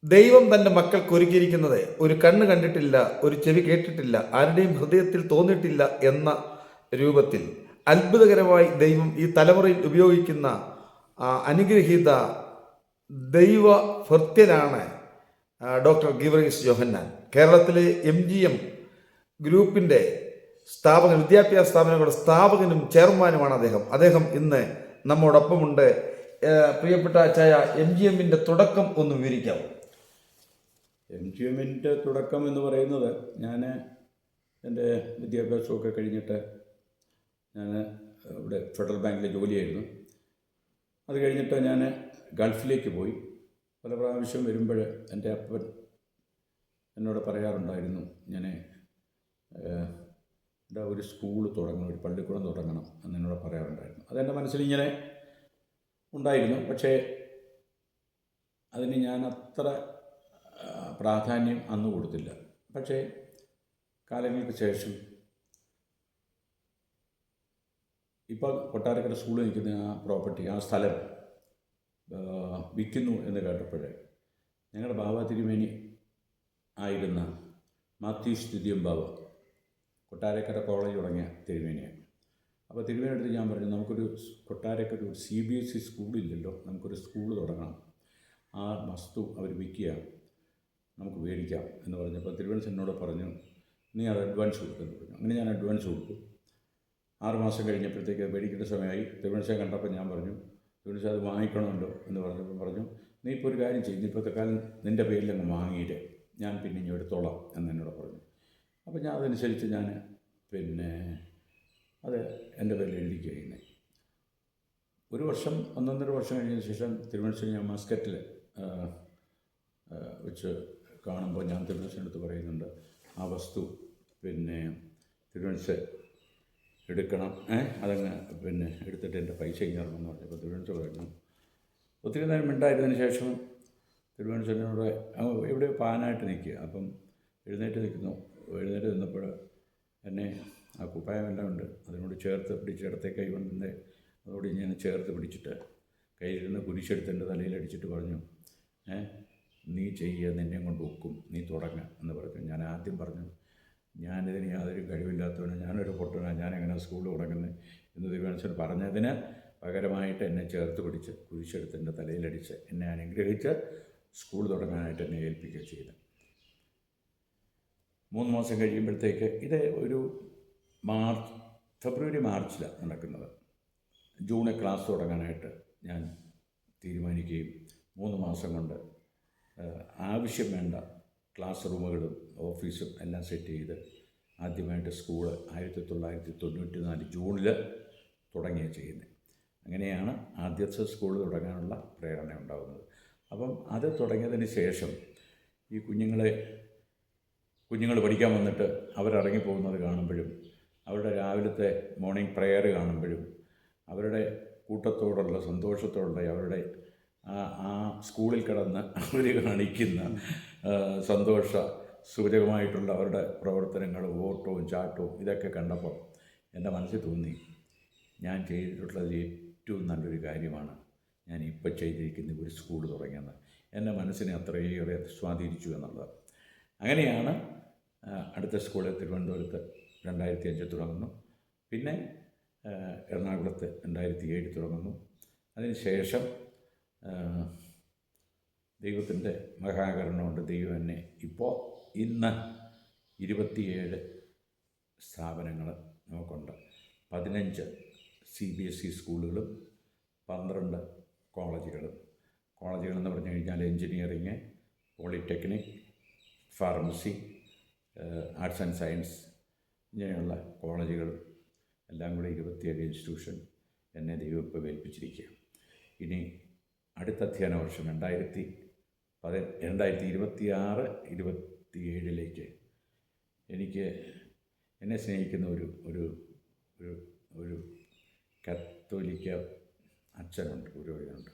ദൈവം തൻ്റെ മക്കൾക്ക് ഒരുക്കിയിരിക്കുന്നത് ഒരു കണ്ണ് കണ്ടിട്ടില്ല, ഒരു ചെവി കേട്ടിട്ടില്ല, ആരുടെയും ഹൃദയത്തിൽ തോന്നിയിട്ടില്ല എന്ന രൂപത്തിൽ അത്ഭുതകരമായി ദൈവം ഈ തലമുറയിൽ ഉപയോഗിക്കുന്ന അനുഗ്രഹീത ദൈവ ഭൃത്യനാണ് ഡോക്ടർ ഗീവർഗീസ് യോഹന്നാൻ. കേരളത്തിലെ MGM ഗ്രൂപ്പിൻ്റെ സ്ഥാപകൻ, വിദ്യാഭ്യാസ സ്ഥാപനങ്ങളുടെ സ്ഥാപകനും ചെയർമാനുമാണ് അദ്ദേഹം ഇന്ന് നമ്മോടൊപ്പമുണ്ട്. പ്രിയപ്പെട്ട ചായ, MGMൻ്റെ തുടക്കം ഒന്ന് വിവരിക്കാമോ? MGMൻ്റെ തുടക്കം എന്ന് പറയുന്നത്, ഞാൻ എൻ്റെ വിദ്യാഭ്യാസമൊക്കെ കഴിഞ്ഞിട്ട് ഞാൻ ഇവിടെ ഫെഡറൽ ബാങ്കിലെ ജോലിയായിരുന്നു. അത് കഴിഞ്ഞിട്ട് ഞാൻ ഗൾഫിലേക്ക് പോയി. പല പ്രാവശ്യം വരുമ്പോൾ എൻ്റെ അപ്പൻ എന്നോട് പറയാറുണ്ടായിരുന്നു, ഞാൻ ഇവിടെ ഒരു സ്കൂൾ തുടങ്ങണം, ഒരു പള്ളിക്കൂടം തുടങ്ങണം എന്നോട് പറയാറുണ്ടായിരുന്നു. അതെൻ്റെ മനസ്സിലിങ്ങനെ ഉണ്ടായിരുന്നു. പക്ഷേ അതിന് ഞാൻ അത്ര പ്രാധാന്യം അന്ന് കൊടുത്തില്ല. പക്ഷേ കാലങ്ങൾക്ക് ശേഷം ഇപ്പോൾ കൊട്ടാരക്കര സ്കൂൾ നിൽക്കുന്ന ആ പ്രോപ്പർട്ടി, ആ സ്ഥലം വിൽക്കുന്നു എന്ന് കേട്ടപ്പോൾ ഞങ്ങളുടെ ബാബ തിരുമേനി ആയിരുന്ന മാത്യൂസ് തിരിയം ബാബ കൊട്ടാരക്കര കോളേജ് തുടങ്ങിയ തിരുമേനിയാണ്. അപ്പോൾ തിരുമേനി അടുത്ത് ഞാൻ പറഞ്ഞു, നമുക്കൊരു കൊട്ടാരക്കര ഒരു CBSE സ്കൂളില്ലല്ലോ, നമുക്കൊരു സ്കൂൾ തുടങ്ങണം, ആ വസ്തു അവർ വിൽക്കുക, നമുക്ക് മേടിക്കാം എന്ന് പറഞ്ഞപ്പോൾ തിരുവനന്തപുരം എന്നോട് പറഞ്ഞു, നീ അത് അഡ്വാൻസ് കൊടുക്കുമെന്ന് പറഞ്ഞു. അങ്ങനെ ഞാൻ അഡ്വാൻസ് കൊടുത്തു. 6 മാസം കഴിഞ്ഞപ്പോഴത്തേക്ക് മേടിക്കേണ്ട സമയമായി. തിരുവനന്തപുരം കണ്ടപ്പോൾ ഞാൻ പറഞ്ഞു, തിരുവനന്തപുരം അത് വാങ്ങിക്കണമല്ലോ എന്ന് പറഞ്ഞപ്പോൾ പറഞ്ഞു, നീ ഇപ്പോൾ ഒരു കാര്യം ചെയ്യും, ഇപ്പോഴത്തെ കാലം നിൻ്റെ പേരിലങ്ങ് വാങ്ങിയിട്ട് ഞാൻ പിന്നെ ഇനി എടുത്തോളാം എന്ന് എന്നോട് പറഞ്ഞു. അപ്പോൾ ഞാൻ അതനുസരിച്ച് ഞാൻ അത് എൻ്റെ പേരിൽ എഴുതിക്കുക ചെയ്യുന്നത്. 1 വർഷം 1.5 വർഷം കഴിഞ്ഞതിന് ശേഷം തിരുവനന്തപുരം ഞാൻ മസ്കറ്റിൽ വെച്ച് കാണുമ്പോൾ ഞാൻ തിരുവനന്തപുരം അടുത്ത് പറയുന്നുണ്ട്, ആ വസ്തു തിരുവനന്തപുരം എടുക്കണം, അതങ്ങ് എടുത്തിട്ട് എൻ്റെ പൈസ ഇങ്ങാറണമെന്ന് പറഞ്ഞപ്പോൾ തിരുവനന്തപുരം പറഞ്ഞു. ഒത്തിരി നേരം മിണ്ടായിരുന്നതിന് ശേഷം തിരുവനന്തപുരത്തിനോട് എവിടെയോ പാനായിട്ട് നിൽക്കുക. അപ്പം എഴുന്നേറ്റ് നിന്നപ്പോൾ എന്നെ ആ കുപ്പായമെല്ലാം ഉണ്ട്, അതിനോട് ചേർത്ത് പിടിച്ച് ഇടത്തെ കൈ കൊണ്ടിൻ്റെ അതോട് ഞാൻ ചേർത്ത് പിടിച്ചിട്ട് കയ്യിലിരുന്ന് കുരിശെടുത്ത് എൻ്റെ തലയിലടിച്ചിട്ട് പറഞ്ഞു, നീ ചെയ്യുക, നിന്നെ കൊണ്ട് ഒക്കും, നീ തുടങ്ങുക എന്ന് പറഞ്ഞു. ഞാൻ ആദ്യം പറഞ്ഞു, ഞാനിതിന് യാതൊരു കഴിവില്ലാത്തവന്, ഞാനൊരു പൊട്ടനാണ്, ഞാനെങ്ങനെ സ്കൂൾ തുടങ്ങുന്നത് എന്ന് തിരുവനന്തപുരം പറഞ്ഞതിന് പകരമായിട്ട് എന്നെ ചേർത്ത് പിടിച്ച് കുരിശെടുത്ത് എൻ്റെ തലയിലടിച്ച് എന്നെ അനുഗ്രഹിച്ച് സ്കൂൾ തുടങ്ങാനായിട്ട് എന്നെ ഏൽപ്പിക്കുക ചെയ്തു. 3 മാസം കഴിയുമ്പോഴത്തേക്ക്, ഇത് ഒരു ഫെബ്രുവരി മാർച്ചിലാണ് നടക്കുന്നത്. ജൂണിൽ ക്ലാസ് തുടങ്ങാനായിട്ട് ഞാൻ തീരുമാനിക്കുകയും 3 മാസം കൊണ്ട് ആവശ്യം വേണ്ട ക്ലാസ് റൂമുകളും ഓഫീസും എല്ലാം സെറ്റ് ചെയ്ത് ആദ്യമായിട്ട് സ്കൂള് 1994 ജൂണിൽ തുടങ്ങുകയാണ് ചെയ്യുന്നത്. അങ്ങനെയാണ് ആദ്യത്തെ സ്കൂൾ തുടങ്ങാനുള്ള പ്രേരണ ഉണ്ടാകുന്നത്. അപ്പം അത് തുടങ്ങിയതിന് ശേഷം ഈ കുഞ്ഞുങ്ങൾ പഠിക്കാൻ വന്നിട്ട് അവരിറങ്ങിപ്പോകുന്നത് കാണുമ്പോഴും, അവരുടെ രാവിലത്തെ മോർണിംഗ് പ്രയർ കാണുമ്പോഴും, അവരുടെ കൂട്ടത്തോടുള്ള സന്തോഷത്തോടുള്ള അവരുടെ ആ സ്കൂളിൽ കിടന്ന് അവർ കാണിക്കുന്ന സന്തോഷ സൂചകമായിട്ടുള്ള അവരുടെ പ്രവർത്തനങ്ങളും ഓട്ടവും ചാട്ടവും ഇതൊക്കെ കണ്ടപ്പോൾ എൻ്റെ മനസ്സിൽ തോന്നി, ഞാൻ ചെയ്തിട്ടുള്ളത് ഏറ്റവും നല്ലൊരു കാര്യമാണ് ഞാൻ ഇപ്പോൾ ചെയ്തിരിക്കുന്ന ഒരു സ്കൂൾ തുടങ്ങിയെന്ന്. എൻ്റെ മനസ്സിനെ അത്രയേറെ സ്വാധീനിച്ചു എന്നുള്ളത്. അങ്ങനെയാണ് അടുത്ത സ്കൂൾ തിരുവനന്തപുരത്ത് 2005 തുടങ്ങുന്നു. പിന്നെ എറണാകുളത്ത് 2007 തുടങ്ങുന്നു. അതിനുശേഷം ദൈവത്തിൻ്റെ മഹാകരുണ കൊണ്ട് ദൈവം എന്നെ ഇപ്പോൾ ഇന്ന് 27 സ്ഥാപനങ്ങൾ നമുക്കുണ്ട്. 15 CBSE സ്കൂളുകളും 12 കോളേജുകളെന്ന് പറഞ്ഞു കഴിഞ്ഞാൽ engineering, polytechnic, pharmacy, arts and science ഇങ്ങനെയുള്ള കോളേജുകളും എല്ലാം കൂടി 27 ഇൻസ്റ്റിറ്റ്യൂഷൻ എന്നെ ദൈവം ഇപ്പോൾ ഏൽപ്പിച്ചിരിക്കുക. ഇനി അടുത്ത അധ്യയന വർഷം 2026-27 എനിക്ക് എന്നെ സ്നേഹിക്കുന്ന ഒരു കത്തോലിക്ക അച്ഛനുണ്ട്, പുരോഹിതനുണ്ട്.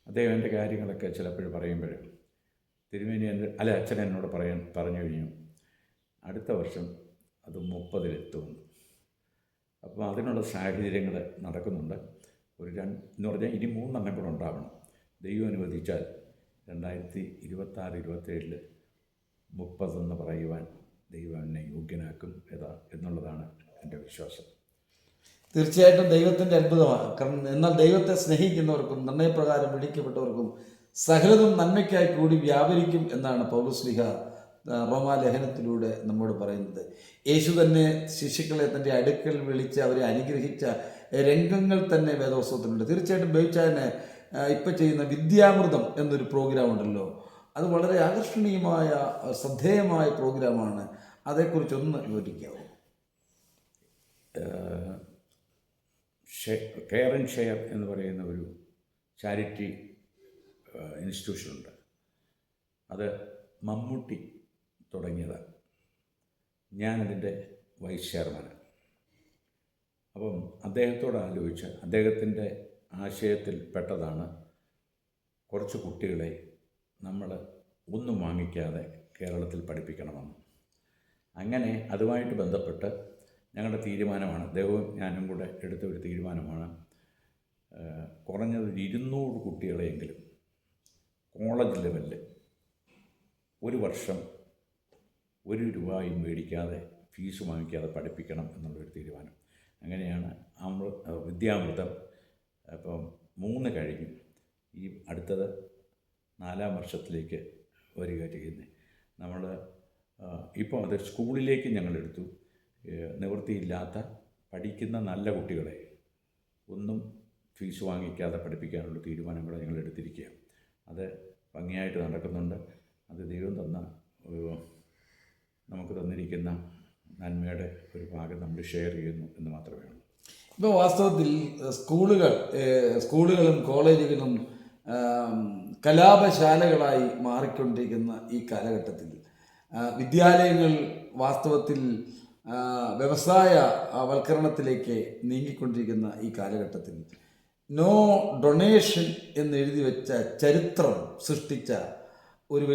അദ്ദേഹം എൻ്റെ കാര്യങ്ങളൊക്കെ ചിലപ്പോൾ പറയുമ്പോൾ തിരുമേനി അച്ഛൻ എന്നോട് പറഞ്ഞു കഴിഞ്ഞു, അടുത്ത വർഷം അത് 30-ലെത്തുമെന്ന്. അപ്പോൾ അതിനുള്ള സാഹചര്യങ്ങൾ നടക്കുന്നുണ്ട്. എന്ന് പറഞ്ഞാൽ ഇനി 3 കൂടെ ഉണ്ടാവണം. ദൈവം അനുവദിച്ചാൽ 2026-27 30 പറയുവാൻ ദൈവം എന്നെ യോഗ്യനാക്കും എന്നുള്ളതാണ് എൻ്റെ വിശ്വാസം. തീർച്ചയായിട്ടും ദൈവത്തിൻ്റെ അത്ഭുതമാണ്. കാരണം എന്നാൽ ദൈവത്തെ സ്നേഹിക്കുന്നവർക്കും നിർണയപ്രകാരം വിളിക്കപ്പെട്ടവർക്കും സകലതും നന്മയ്ക്കായി കൂടി വ്യാപരിക്കും എന്നാണ് പൗലോസ്ലീഹ റോമാലേഖനത്തിലൂടെ നമ്മോട് പറയുന്നത്. യേശു തന്നെ ശിശുക്കളെ തൻ്റെ അടുക്കൽ വിളിച്ച് അവരെ അനുഗ്രഹിച്ച രംഗങ്ങൾ തന്നെ വേദപുസ്തകത്തിലുണ്ട്. തീർച്ചയായിട്ടും ബേബിച്ചായനെ ഇപ്പം ചെയ്യുന്ന വിദ്യാമൃതം എന്നൊരു പ്രോഗ്രാം ഉണ്ടല്ലോ, അത് വളരെ ആകർഷണീയമായ ശ്രദ്ധേയമായ പ്രോഗ്രാമാണ്. അതേക്കുറിച്ചൊന്ന് വിവരിക്കാമോ? കെയർ ആൻഡ് ഷെയർ എന്ന് പറയുന്ന ഒരു ചാരിറ്റി ഇൻസ്റ്റിറ്റ്യൂഷനുണ്ട്. അത് മമ്മൂട്ടി തുടങ്ങിയതാണ്. ഞാനതിൻ്റെ വൈസ് ചെയർമാനാണ്. അപ്പം അദ്ദേഹത്തോട് ആലോചിച്ച് അദ്ദേഹത്തിൻ്റെ ആശയത്തിൽ പെട്ടതാണ് കുറച്ച് കുട്ടികളെ നമ്മൾ ഒന്നും വാങ്ങിക്കാതെ കേരളത്തിൽ പഠിപ്പിക്കണമെന്ന്. അങ്ങനെ അതുമായിട്ട് ബന്ധപ്പെട്ട് ഞങ്ങളുടെ തീരുമാനമാണ്, അദ്ദേഹവും ഞാനും കൂടെ എടുത്ത ഒരു തീരുമാനമാണ്, കുറഞ്ഞത് 200 കുട്ടികളെയെങ്കിലും കോളേജ് ലെവലിൽ ഒരു വർഷം 1 രൂപയും മേടിക്കാതെ ഫീസ് വാങ്ങിക്കാതെ പഠിപ്പിക്കണം എന്നുള്ളൊരു തീരുമാനം. അങ്ങനെയാണ് വിദ്യാമൃതം ഇപ്പം 3 കഴിഞ്ഞു. ഈ അടുത്തത് 4ാം വർഷത്തിലേക്ക് വരിക ചെയ്യുന്നത്. നമ്മൾ ഇപ്പോൾ അത് സ്കൂളിലേക്ക് ഞങ്ങളെടുത്തു. നിവൃത്തിയില്ലാത്ത പഠിക്കുന്ന നല്ല കുട്ടികളെ ഒന്നും ഫീസ് വാങ്ങിക്കാതെ പഠിപ്പിക്കാനുള്ള തീരുമാനങ്ങൾ ഞങ്ങൾ എടുത്തിരിക്കുക. അത് ഭംഗിയായിട്ട് നടക്കുന്നുണ്ട്. അത് ദൈവം നമുക്ക് തന്നിരിക്കുന്ന നന്മയുടെ ഒരു ഭാഗം നമ്മൾ ഷെയർ ചെയ്യുന്നു എന്ന് മാത്രമേ ഉള്ളൂ. ഇപ്പോൾ വാസ്തവത്തിൽ സ്കൂളുകളും കോളേജുകളും കലാപശാലകളായി മാറിക്കൊണ്ടിരിക്കുന്ന ഈ കാലഘട്ടത്തിൽ വിദ്യാലയങ്ങൾ വാസ്തവത്തിൽ വ്യവസായ വൽക്കരണത്തിലേക്ക് നീങ്ങിക്കൊണ്ടിരിക്കുന്ന ഈ കാലഘട്ടത്തിൽ നോ ഡൊണേഷൻ എന്ന് എഴുതി വെച്ച ചരിത്രം സൃഷ്ടിച്ച ഒരു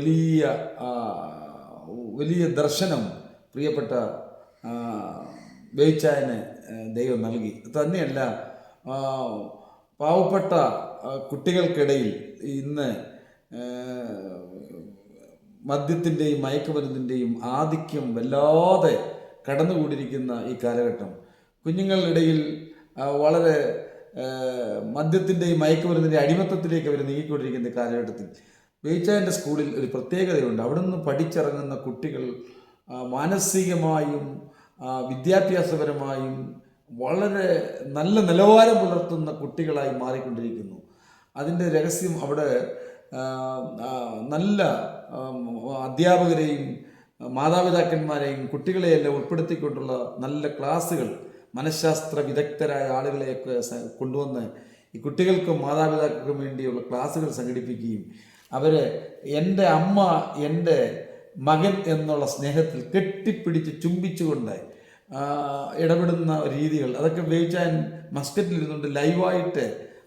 വലിയ ദർശനം പ്രിയപ്പെട്ട ബേബിച്ചായന് ദൈവം നൽകി. തന്നെയല്ല, പാവപ്പെട്ട കുട്ടികൾക്കിടയിൽ ഇന്ന് മദ്യത്തിൻ്റെയും മയക്കുമരുന്നിൻ്റെയും ആധിക്യം വല്ലാതെ കടന്നുകൂടിയിരിക്കുന്ന ഈ കാലഘട്ടം, കുഞ്ഞുങ്ങളുടെ ഇടയിൽ വളരെ മദ്യത്തിൻ്റെയും മയക്കുമരുന്നിൻ്റെ അടിമത്തത്തിലേക്ക് അവർ നീങ്ങിക്കൊണ്ടിരിക്കുന്ന കാലഘട്ടത്തിൽ ബേബിച്ചായൻ്റെ സ്കൂളിൽ ഒരു പ്രത്യേകതയുണ്ട്. അവിടെ നിന്ന് പഠിച്ചിറങ്ങുന്ന കുട്ടികൾ മാനസികമായും വിദ്യാഭ്യാസപരമായും വളരെ നല്ല നിലവാരം പുലർത്തുന്ന കുട്ടികളായി മാറിക്കൊണ്ടിരിക്കുന്നു. അതിൻ്റെ രഹസ്യം അവിടെ നല്ല അധ്യാപകരെയും മാതാപിതാക്കന്മാരെയും കുട്ടികളെയെല്ലാം ഉൾപ്പെടുത്തിക്കൊണ്ടുള്ള നല്ല ക്ലാസ്സുകൾ, മനഃശാസ്ത്ര വിദഗ്ധരായ ആളുകളെയൊക്കെ കൊണ്ടുവന്ന് ഈ കുട്ടികൾക്കും മാതാപിതാക്കൾക്കും വേണ്ടിയുള്ള ക്ലാസ്സുകൾ സംഘടിപ്പിക്കുകയും അവരെ എൻ്റെ അമ്മ എൻ്റെ മകൻ എന്നുള്ള സ്നേഹത്തിൽ കെട്ടിപ്പിടിച്ച് ചുംബിച്ചുകൊണ്ട് ഇടപെടുന്ന രീതികൾ, അതൊക്കെ ബേബിച്ചായൻ മസ്കറ്റിലിരുന്നുകൊണ്ട് ലൈവായിട്ട്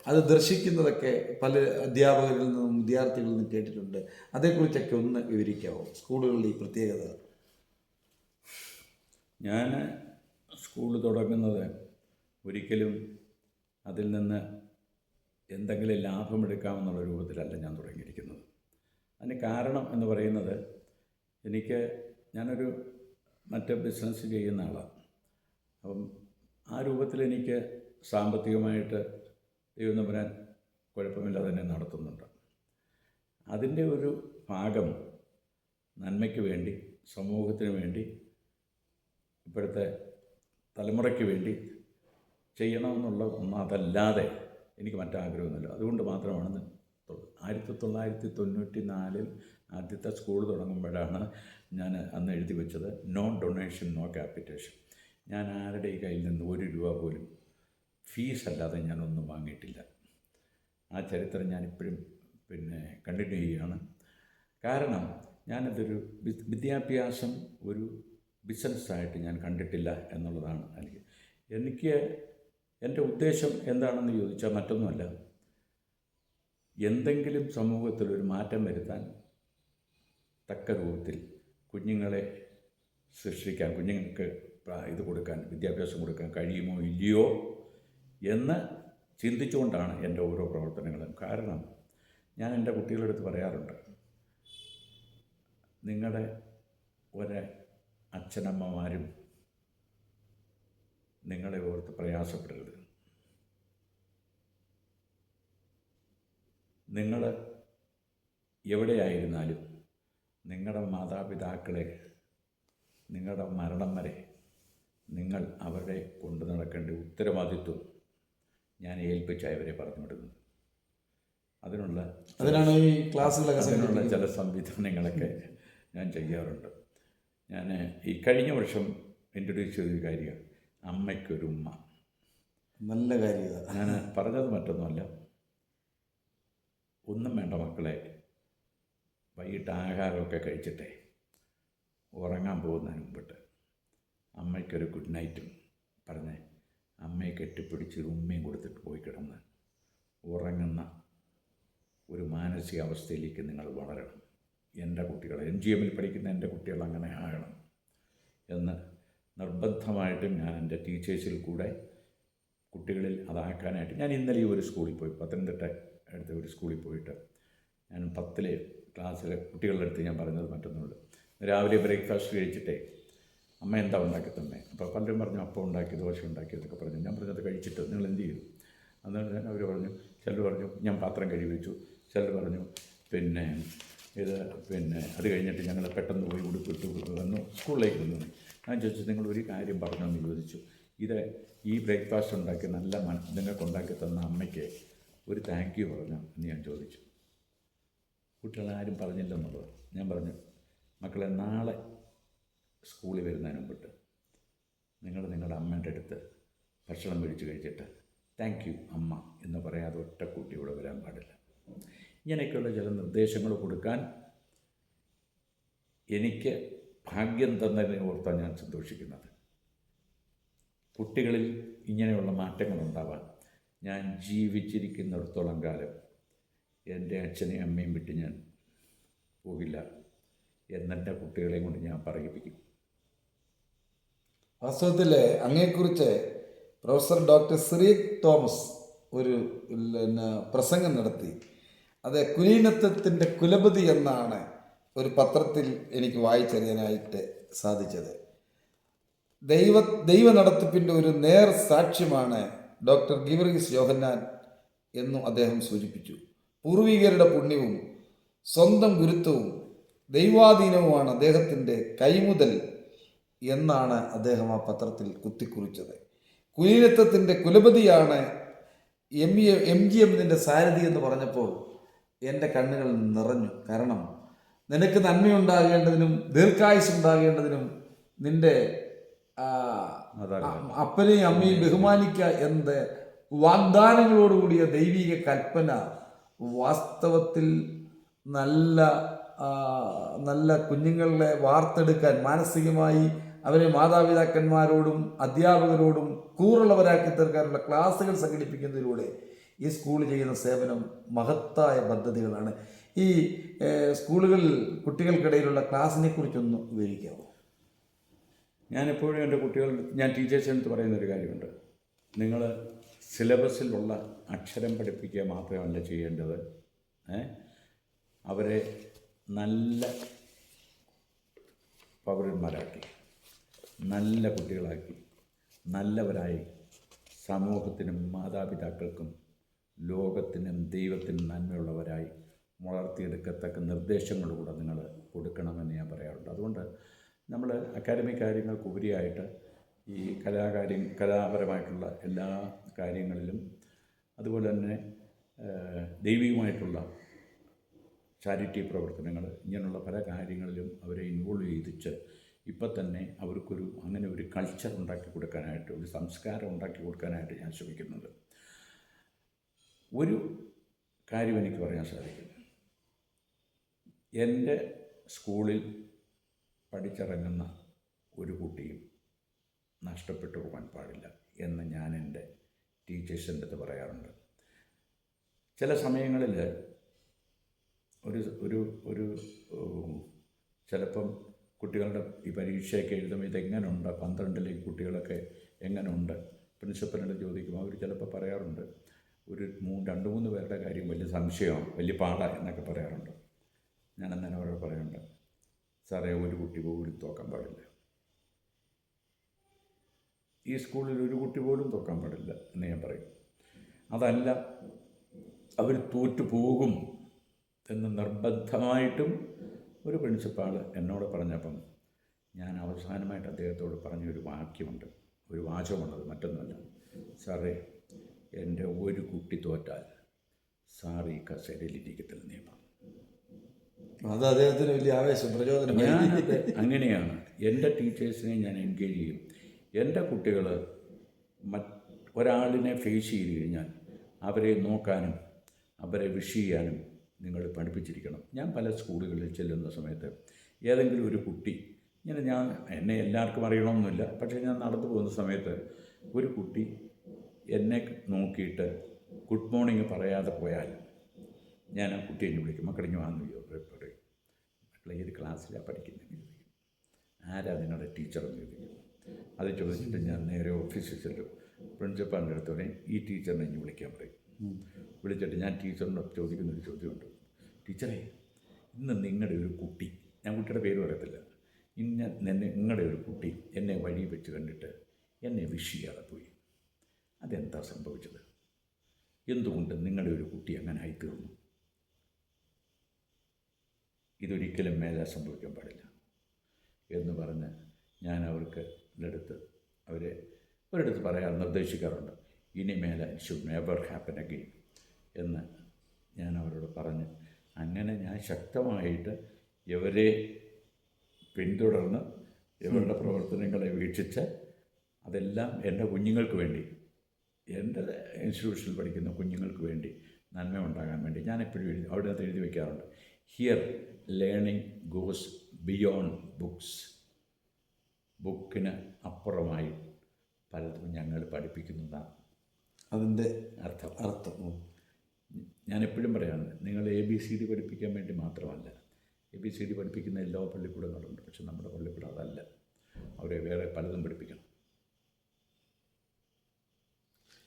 അത് ദർശിക്കുന്നതൊക്കെ പല അധ്യാപകരിൽ നിന്നും വിദ്യാർത്ഥികളിൽ നിന്നും കേട്ടിട്ടുണ്ട്. അതേക്കുറിച്ചൊക്കെ ഒന്ന് വിവരിക്കാമോ, സ്കൂളുകളിലെ ഈ പ്രത്യേകത? ഞാൻ സ്കൂൾ തുടങ്ങുന്നത് ഒരിക്കലും അതിൽ നിന്ന് എന്തെങ്കിലും ലാഭമെടുക്കാമെന്നുള്ള രൂപത്തിലല്ല ഞാൻ തുടങ്ങിയിരിക്കുന്നത്. അതിന് കാരണം എന്ന് പറയുന്നത്, ഞാനൊരു മറ്റ് ബിസിനസ് ചെയ്യുന്ന ആളാണ്. അപ്പം ആ രൂപത്തിൽ എനിക്ക് സാമ്പത്തികമായിട്ട് ദൈവം തമ്പുരാൻ കുഴപ്പമില്ലാതെ തന്നെ നടത്തുന്നുണ്ട്. അതിൻ്റെ ഒരു ഭാഗം നന്മയ്ക്ക് വേണ്ടി, സമൂഹത്തിന് വേണ്ടി, ഇപ്പോഴത്തെ തലമുറയ്ക്ക് വേണ്ടി ചെയ്യണമെന്നുള്ള അതല്ലാതെ എനിക്ക് മറ്റാഗ്രഹമൊന്നുമില്ല. അതുകൊണ്ട് മാത്രമാണ് 1994 ആദ്യത്തെ സ്കൂൾ തുടങ്ങുമ്പോഴാണ് ഞാൻ അന്ന് എഴുതി വെച്ചത് നോ ഡൊണേഷൻ നോ ക്യാപിറ്റേഷൻ. ഞാൻ ആരുടെ കയ്യിൽ നിന്ന് 1 രൂപ പോലും ഫീസ് അല്ലാതെ ഞാനൊന്നും വാങ്ങിയിട്ടില്ല. ആ ചരിത്രം ഞാനിപ്പോഴും കണ്ടിന്യൂ ചെയ്യുകയാണ്. കാരണം ഞാനതൊരു വിദ്യാഭ്യാസം ഒരു ബിസിനസ്സായിട്ട് ഞാൻ കണ്ടിട്ടില്ല എന്നുള്ളതാണ് എനിക്ക് എൻ്റെ ഉദ്ദേശം എന്താണെന്ന് ചോദിച്ചാൽ മറ്റൊന്നുമല്ല, എന്തെങ്കിലും സമൂഹത്തിലൊരു മാറ്റം വരുത്താൻ തക്ക രൂപത്തിൽ കുഞ്ഞുങ്ങളെ സൃഷ്ടിക്കാൻ, കുഞ്ഞുങ്ങൾക്ക് ഇത് കൊടുക്കാൻ, വിദ്യാഭ്യാസം കൊടുക്കാൻ കഴിയുമോ ഇല്ലയോ എന്ന് ചിന്തിച്ചുകൊണ്ടാണ് എൻ്റെ ഓരോ പ്രവർത്തനങ്ങളും. കാരണം ഞാൻ എൻ്റെ കുട്ടികളുടെ അടുത്ത് പറയാറുണ്ട്, നിങ്ങളുടെ ഒരു അച്ഛനമ്മമാരും നിങ്ങളെ ഓർത്ത് പ്രയാസപ്പെടരുത്. നിങ്ങൾ എവിടെയായിരുന്നാലും നിങ്ങളുടെ മാതാപിതാക്കളെ നിങ്ങളുടെ മരണം വരെ നിങ്ങൾ അവരെ കൊണ്ടു നടക്കേണ്ട ഉത്തരവാദിത്വം ഞാൻ ഏൽപ്പിച്ചായവരെ പറഞ്ഞു വിടുന്നത്. അതിനാണ് ഈ ക്ലാസ്സുകളൊക്കെ അതിനുള്ള ചില സംവിധാനങ്ങളൊക്കെ ഞാൻ ചെയ്യാറുണ്ട്. ഞാൻ ഈ കഴിഞ്ഞ വർഷം ഇൻട്രൊഡ്യൂസ് ചെയ്തൊരു കാര്യം, അമ്മയ്ക്കൊരു ഉമ്മ. നല്ല കാര്യം. ഞാൻ പറഞ്ഞത് മറ്റൊന്നുമല്ല, ഒന്നും വേണ്ട മക്കളെ, വൈകിട്ട് ആഹാരമൊക്കെ കഴിച്ചിട്ടേ ഉറങ്ങാൻ പോകുന്നതിന് മുമ്പിട്ട് അമ്മയ്ക്കൊരു ഗുഡ് നൈറ്റും പറഞ്ഞ് അമ്മയെ കെട്ടിപ്പിടിച്ച് ഉമ്മയും കൊടുത്തിട്ട് പോയി കിടന്ന് ഉറങ്ങുന്ന ഒരു മാനസികാവസ്ഥയിലേക്ക് നിങ്ങൾ വളരണം. എൻ്റെ കുട്ടികൾ, MGM-ൽ പഠിക്കുന്ന എൻ്റെ കുട്ടികൾ അങ്ങനെ ആകണം എന്ന് നിർബന്ധമായിട്ടും ഞാൻ എൻ്റെ ടീച്ചേഴ്സിൽ കൂടെ കുട്ടികളിൽ അതാക്കാനായിട്ട് ഞാൻ ഇന്നലെ ഒരു സ്കൂളിൽ പോയി, പത്തനംതിട്ട അടുത്ത ഒരു സ്കൂളിൽ പോയിട്ട് ഞാൻ 10ലെ ക്ലാസ്സിലെ കുട്ടികളുടെ അടുത്ത് ഞാൻ പറഞ്ഞത് മറ്റൊന്നുമില്ല. രാവിലെ ബ്രേക്ക്ഫാസ്റ്റ് കഴിച്ചിട്ടേ അമ്മ എന്താ ഉണ്ടാക്കി തന്നെ, അപ്പോൾ പലരും പറഞ്ഞു അപ്പം ഉണ്ടാക്കി, ദോശ ഉണ്ടാക്കി എന്നൊക്കെ പറഞ്ഞു. ഞാൻ പറഞ്ഞത് കഴിച്ചിട്ട് നിങ്ങൾ എന്ത് ചെയ്തു? അന്നേരം അവർ പറഞ്ഞു, ചിലർ പറഞ്ഞു ഞാൻ പാത്രം കഴുകി വെച്ചു, ചിലർ പറഞ്ഞു അത് കഴിഞ്ഞിട്ട് ഞങ്ങൾ പെട്ടെന്ന് പോയി ഉടുപ്പിട്ട് വന്നു സ്കൂളിലേക്ക് വന്നു. ഞാൻ ചോദിച്ചു, നിങ്ങൾ ഒരു കാര്യം പറഞ്ഞെന്ന് ചോദിച്ചു. ഈ ബ്രേക്ക്ഫാസ്റ്റ് ഉണ്ടാക്കി നല്ല നിങ്ങൾക്ക് ഉണ്ടാക്കി തന്ന അമ്മയ്ക്ക് ഒരു താങ്ക് യു പറഞ്ഞു എന്ന് ഞാൻ ചോദിച്ചു. കുട്ടികളാരും പറഞ്ഞില്ലെന്നുള്ളത്. ഞാൻ പറഞ്ഞു, മക്കളെ, നാളെ സ്കൂളിൽ വരുന്നതിന് മുമ്പിട്ട് നിങ്ങളുടെ അമ്മയുടെ അടുത്ത് ഭക്ഷണം മേടിച്ച് കഴിച്ചിട്ട് താങ്ക് യു അമ്മ എന്ന് പറയാതെ ഒറ്റ കുട്ടി ഇവിടെ വരാൻ പാടില്ല. ഇങ്ങനെയൊക്കെയുള്ള ചില നിർദ്ദേശങ്ങൾ കൊടുക്കാൻ എനിക്ക് ഭാഗ്യം തന്നതിനെ ഓർത്താണ് ഞാൻ സന്തോഷിക്കുന്നത്. കുട്ടികളിൽ ഇങ്ങനെയുള്ള മാറ്റങ്ങളുണ്ടാവാൻ ഞാൻ ജീവിച്ചിരിക്കുന്നിടത്തോളം കാലം എൻ്റെ അച്ഛനെയും അമ്മയും വിട്ട് ഞാൻ പോകില്ല എന്നെൻ്റെ കുട്ടികളെയും കൊണ്ട് ഞാൻ പറയിപ്പിക്കും. വാസ്തവത്തിൽ അങ്ങയെക്കുറിച്ച് പ്രൊഫസർ ഡോക്ടർ സിറിയക് തോമസ് ഒരു പ്രസംഗം നടത്തി. അത് കുലീനത്വത്തിൻ്റെ കുലപതി എന്നാണ് ഒരു പത്രത്തിൽ എനിക്ക് വായിച്ചറിയാനായിട്ട് സാധിച്ചത്. ദൈവ നടത്തിപ്പിൻ്റെ ഒരു നേർ സാക്ഷ്യമാണ് ഡോക്ടർ ഗീവർഗീസ് യോഹന്നാൻ എന്നും അദ്ദേഹം സൂചിപ്പിച്ചു. പൂർവികരുടെ പുണ്യവും സ്വന്തം ഗുരുത്വവും ദൈവാധീനവുമാണ് അദ്ദേഹത്തിൻ്റെ കൈമുതൽ എന്നാണ് അദ്ദേഹം ആ പത്രത്തിൽ കുത്തിക്കുറിച്ചത്. കുലീനത്വത്തിൻ്റെ കുലപതിയാണ് MGM-ന്റെ സാരഥി എന്ന് പറഞ്ഞപ്പോൾ എൻ്റെ കണ്ണുകൾ നിറഞ്ഞു. കാരണം നിനക്ക് നന്മയുണ്ടാകേണ്ടതിനും ദീർഘായുസ് ഉണ്ടാകേണ്ടതിനും നിൻ്റെ അപ്പനെയും അമ്മയും ബഹുമാനിക്കുക എന്നത് വാഗ്ദാനങ്ങളോടുകൂടിയ ദൈവിക കൽപ്പന വാസ്തവത്തിൽ നല്ല കുഞ്ഞുങ്ങളെ വാർത്തെടുക്കാൻ, മാനസികമായി അവരെ മാതാപിതാക്കന്മാരോടും അധ്യാപകരോടും കൂറുള്ളവരാക്കി തീർക്കാനുള്ള ക്ലാസ്സുകൾ സംഘടിപ്പിക്കുന്നതിലൂടെ ഈ സ്കൂൾ ചെയ്യുന്ന സേവനം മഹത്തായ പദ്ധതികളാണ്. ഈ സ്കൂളുകളിൽ കുട്ടികൾക്കിടയിലുള്ള ക്ലാസ്സിനെ കുറിച്ചൊന്ന് വിവരിക്കാമോ? ഞാനെപ്പോഴും എൻ്റെ ഞാൻ ടീച്ചേഴ്സിൻ്റെ അടുത്ത് പറയുന്നൊരു കാര്യമുണ്ട്. നിങ്ങൾ സിലബസിലുള്ള അക്ഷരം പഠിപ്പിക്കുക മാത്രമല്ല ചെയ്യേണ്ടത്, അവരെ നല്ല പൗരന്മാരാക്കി, നല്ല കുട്ടികളാക്കി, നല്ലവരായി സമൂഹത്തിനും മാതാപിതാക്കൾക്കും ലോകത്തിനും ദൈവത്തിനും നന്മയുള്ളവരായി വളർത്തിയെടുക്കത്തക്ക നിർദ്ദേശങ്ങളുകൂടെ നിങ്ങൾ കൊടുക്കണമെന്ന് ഞാൻ പറയാറുണ്ട്. അതുകൊണ്ട് നമ്മൾ അക്കാഡമിക് കാര്യങ്ങൾക്കുപരിയായിട്ട് ഈ കലാപരമായിട്ടുള്ള എല്ലാ കാര്യങ്ങളിലും, അതുപോലെ തന്നെ ദൈവികമായിട്ടുള്ള ചാരിറ്റി പ്രവർത്തനങ്ങൾ, ഇങ്ങനെയുള്ള പല കാര്യങ്ങളിലും അവരെ ഇൻവോൾവ് ചെയ്തിച്ച് ഇപ്പം തന്നെ അവർക്കൊരു അങ്ങനെ ഒരു കൾച്ചർ ഉണ്ടാക്കി കൊടുക്കാനായിട്ട്, ഒരു സംസ്കാരം ഉണ്ടാക്കി കൊടുക്കാനായിട്ട് ഞാൻ ശ്രമിക്കുന്നുണ്ട്. ഒരു കാര്യം എനിക്ക് പറയാൻ സാധിക്കും, എൻ്റെ സ്കൂളിൽ പഠിച്ചിറങ്ങുന്ന ഒരു കുട്ടിയും നഷ്ടപ്പെട്ടു പോകാൻ പാടില്ല എന്ന് ഞാൻ എൻ്റെ ടീച്ചേഴ്സിൻ്റെ അടുത്ത് പറയാറുണ്ട്. ചില സമയങ്ങളിൽ ഒരു ചിലപ്പം കുട്ടികളുടെ ഈ പരീക്ഷയൊക്കെ എഴുതുമ്പോൾ ഇതെങ്ങനെയുണ്ട്, 12ലെ കുട്ടികളൊക്കെ എങ്ങനെയുണ്ട്, പ്രിൻസിപ്പലിനോട് ചോദിക്കുമ്പോൾ അവർ ചിലപ്പോൾ പറയാറുണ്ട്, ഒരു 2-3 പേരുടെ കാര്യം വലിയ സംശയമാണ്, വലിയ പാടാണ് എന്നൊക്കെ പറയാറുണ്ട്. ഞാൻ അന്നേരം അവരോട് പറയുന്നുണ്ട്, സാറേ ഒരു കുട്ടി പോലും തോക്കാൻ പാടില്ല, ഈ സ്കൂളിൽ ഒരു കുട്ടി പോലും തോക്കാൻ പാടില്ല എന്ന് ഞാൻ പറയും. അതല്ല അവർ തോറ്റു പോകും എന്ന് നിർബന്ധമായിട്ടും ഒരു പ്രിൻസിപ്പാൾ എന്നോട് പറഞ്ഞപ്പം ഞാൻ അവസാനമായിട്ട് അദ്ദേഹത്തോട് പറഞ്ഞൊരു വാക്യമുണ്ട്, ഒരു വാചകമുള്ളത് മറ്റൊന്നുമല്ല. സാറേ, എൻ്റെ ഒരു കുട്ടി തോറ്റാൽ സാർ ഈ കസേരയിലിരിക്കത്തില്ല നിയമം. അത് അദ്ദേഹത്തിന് വലിയ ആവേശം, പ്രചോദനം. ഞാനത് അങ്ങനെയാണ്. എൻ്റെ ടീച്ചേഴ്സിനെ ഞാൻ എൻഗേജ് ചെയ്യും. എൻ്റെ കുട്ടികൾ ഒരാളിനെ ഫേസ് ചെയ്ത് കഴിഞ്ഞാൽ അവരെ നോക്കാനും അവരെ വിഷ് ചെയ്യാനും നിങ്ങൾ പഠിപ്പിച്ചിരിക്കണം. ഞാൻ പല സ്കൂളുകളിൽ ചെല്ലുന്ന സമയത്ത് ഏതെങ്കിലും ഒരു കുട്ടി എന്നെ എല്ലാവർക്കും അറിയണമെന്നില്ല, പക്ഷേ ഞാൻ നടന്നു പോകുന്ന സമയത്ത് ഒരു കുട്ടി എന്നെ നോക്കിയിട്ട് ഗുഡ് മോർണിംഗ് പറയാതെ പോയാൽ ഞാൻ ആ കുട്ടിയെ വിളിക്കും, മക്കളിഞ്ഞ് വന്നു പറയും, മക്കളെ ഏത് ക്ലാസ്സിലാണ് പഠിക്കുന്നത്, ആരാ നിങ്ങളുടെ ടീച്ചറെന്ന് ചോദിക്കും. അത് ചോദിച്ചിട്ട് ഞാൻ നേരെ ഓഫീസിൽ ചെല്ലും, പ്രിൻസിപ്പാളിൻ്റെ അടുത്ത് പറയും ഈ ടീച്ചറിനെ ഇനി വിളിക്കാൻ പറയും. വിളിച്ചിട്ട് ഞാൻ ടീച്ചറിനോട് ചോദിക്കുന്നൊരു ചോദ്യമുണ്ട്, ടീച്ചറേ ഇന്ന് നിങ്ങളുടെ ഒരു കുട്ടി, ഞാൻ കുട്ടിയുടെ പേര് പറയത്തില്ല, നിങ്ങളുടെ ഒരു കുട്ടി എന്നെ വഴി വെച്ച് കണ്ടിട്ട് എന്നെ വിഷ് ചെയ്യാതെ പോയി, അതെന്താ സംഭവിച്ചത്, എന്തുകൊണ്ട് നിങ്ങളുടെ ഒരു കുട്ടി അങ്ങനെ ആയിത്തീർന്നു, ഇതൊരിക്കലും മേലെ സംഭവിക്കാൻ പാടില്ല എന്ന് പറഞ്ഞ് ഞാൻ ഒരിടത്ത് പറയാൻ നിർദ്ദേശിക്കാറുണ്ട്. ഇനി മേലെ ഷുഡ് നെവർ ഹാപ്പൻ അഗെയിൻ എന്ന് ഞാൻ അവരോട് പറഞ്ഞ്, അങ്ങനെ ഞാൻ ശക്തമായിട്ട് ഇവരെ പിന്തുടർന്ന് ഇവരുടെ പ്രവർത്തനങ്ങളെ വീക്ഷിച്ച് അതെല്ലാം എൻ്റെ കുഞ്ഞുങ്ങൾക്ക് വേണ്ടി, എൻ്റെ ഇൻസ്റ്റിറ്റ്യൂഷനിൽ പഠിക്കുന്ന കുഞ്ഞുങ്ങൾക്ക് വേണ്ടി നന്മ ഉണ്ടാകാൻ വേണ്ടി ഞാൻ എപ്പോഴും അവിടെ എഴുതി വയ്ക്കാറുണ്ട്, here learning goes beyond books. ബുക്കിന് അപ്പുറമായി പലതും ഞങ്ങൾ പഠിപ്പിക്കുന്നതാണ് അതിൻ്റെ അർത്ഥം. ഞാനെപ്പോഴും പറയാറുണ്ട്, നിങ്ങൾ ABCD പഠിപ്പിക്കാൻ വേണ്ടി മാത്രമല്ല, ABCD പഠിപ്പിക്കുന്ന എല്ലാ പള്ളിക്കൂടങ്ങളുണ്ട്, പക്ഷെ നമ്മുടെ പള്ളിക്കൂടം അതല്ല, അവരെ വേറെ പലതും പഠിപ്പിക്കണം.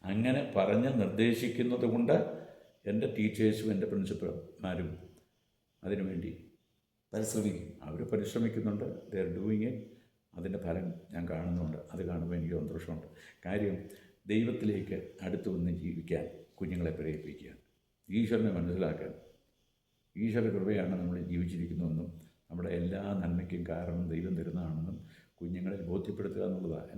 അങ്ങനെ പറഞ്ഞ് നിർദ്ദേശിക്കുന്നത് കൊണ്ട് എൻ്റെ ടീച്ചേഴ്സും എൻ്റെ പ്രിൻസിപ്പൽമാരും അതിനുവേണ്ടി അവർ പരിശ്രമിക്കുന്നുണ്ട്. They are doing it. അതിൻ്റെ ഫലം ഞാൻ കാണുന്നുണ്ട്. അത് കാണുമ്പോൾ എനിക്ക് സന്തോഷമുണ്ട്. കാര്യം ദൈവത്തിലേക്ക് അടുത്ത് വന്ന് ജീവിക്കാൻ കുഞ്ഞുങ്ങളെ പ്രേരിപ്പിക്കുക, ഈശ്വരനെ മനസ്സിലാക്കാൻ, ഈശ്വര കൃപയാണ് നമ്മൾ ജീവിച്ചിരിക്കുന്നതെന്നും നമ്മുടെ എല്ലാ നന്മയ്ക്കും കാരണം ദൈവം തരുന്നതാണെന്നും കുഞ്ഞുങ്ങളെ ബോധ്യപ്പെടുത്തുക എന്നുള്ളതാണ്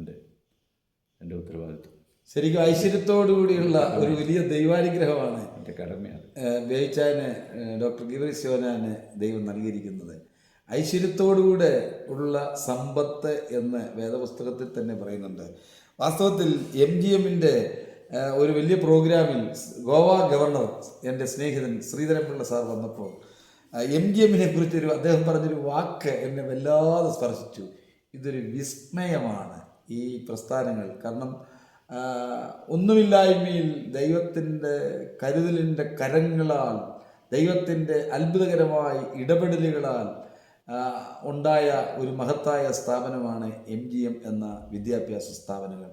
എൻ്റെ ഉത്തരവാദിത്വം. ശരിക്കും ഐശ്വര്യത്തോടുകൂടിയുള്ള ഒരു വലിയ ദൈവാനുഗ്രഹമാണ് എൻ്റെ കടമയാണ് ബേച്ചാന്, ഡോക്ടർ ഗിരീഷ് ശിവനാന് ദൈവം നൽകിയിരിക്കുന്നത്. ഐശ്വര്യത്തോടുകൂടെ ഉള്ള സമ്പത്ത് എന്ന് വേദപുസ്തകത്തിൽ തന്നെ പറയുന്നുണ്ട്. വാസ്തവത്തിൽ MGMൻ്റെ ഒരു വലിയ പ്രോഗ്രാമിൽ ഗോവ ഗവർണർ എൻ്റെ സ്നേഹിതൻ ശ്രീധരൻപിള്ള സാർ വന്നപ്പോൾ MGMനെ കുറിച്ചൊരു അദ്ദേഹം പറഞ്ഞൊരു വാക്ക് എന്നെ വല്ലാതെ സ്പർശിച്ചു. ഇതൊരു വിസ്മയമാണ് ഈ പ്രസ്ഥാനങ്ങൾ. കാരണം ഒന്നുമില്ലായ്മയിൽ ദൈവത്തിൻ്റെ കരുതലിൻ്റെ കരങ്ങളാൽ, ദൈവത്തിൻ്റെ അത്ഭുതകരമായ ഇടപെടലുകളാൽ ഉണ്ടായ ഒരു മഹത്തായ സ്ഥാപനമാണ് MGM എന്ന വിദ്യാഭ്യാസ സ്ഥാപനങ്ങൾ.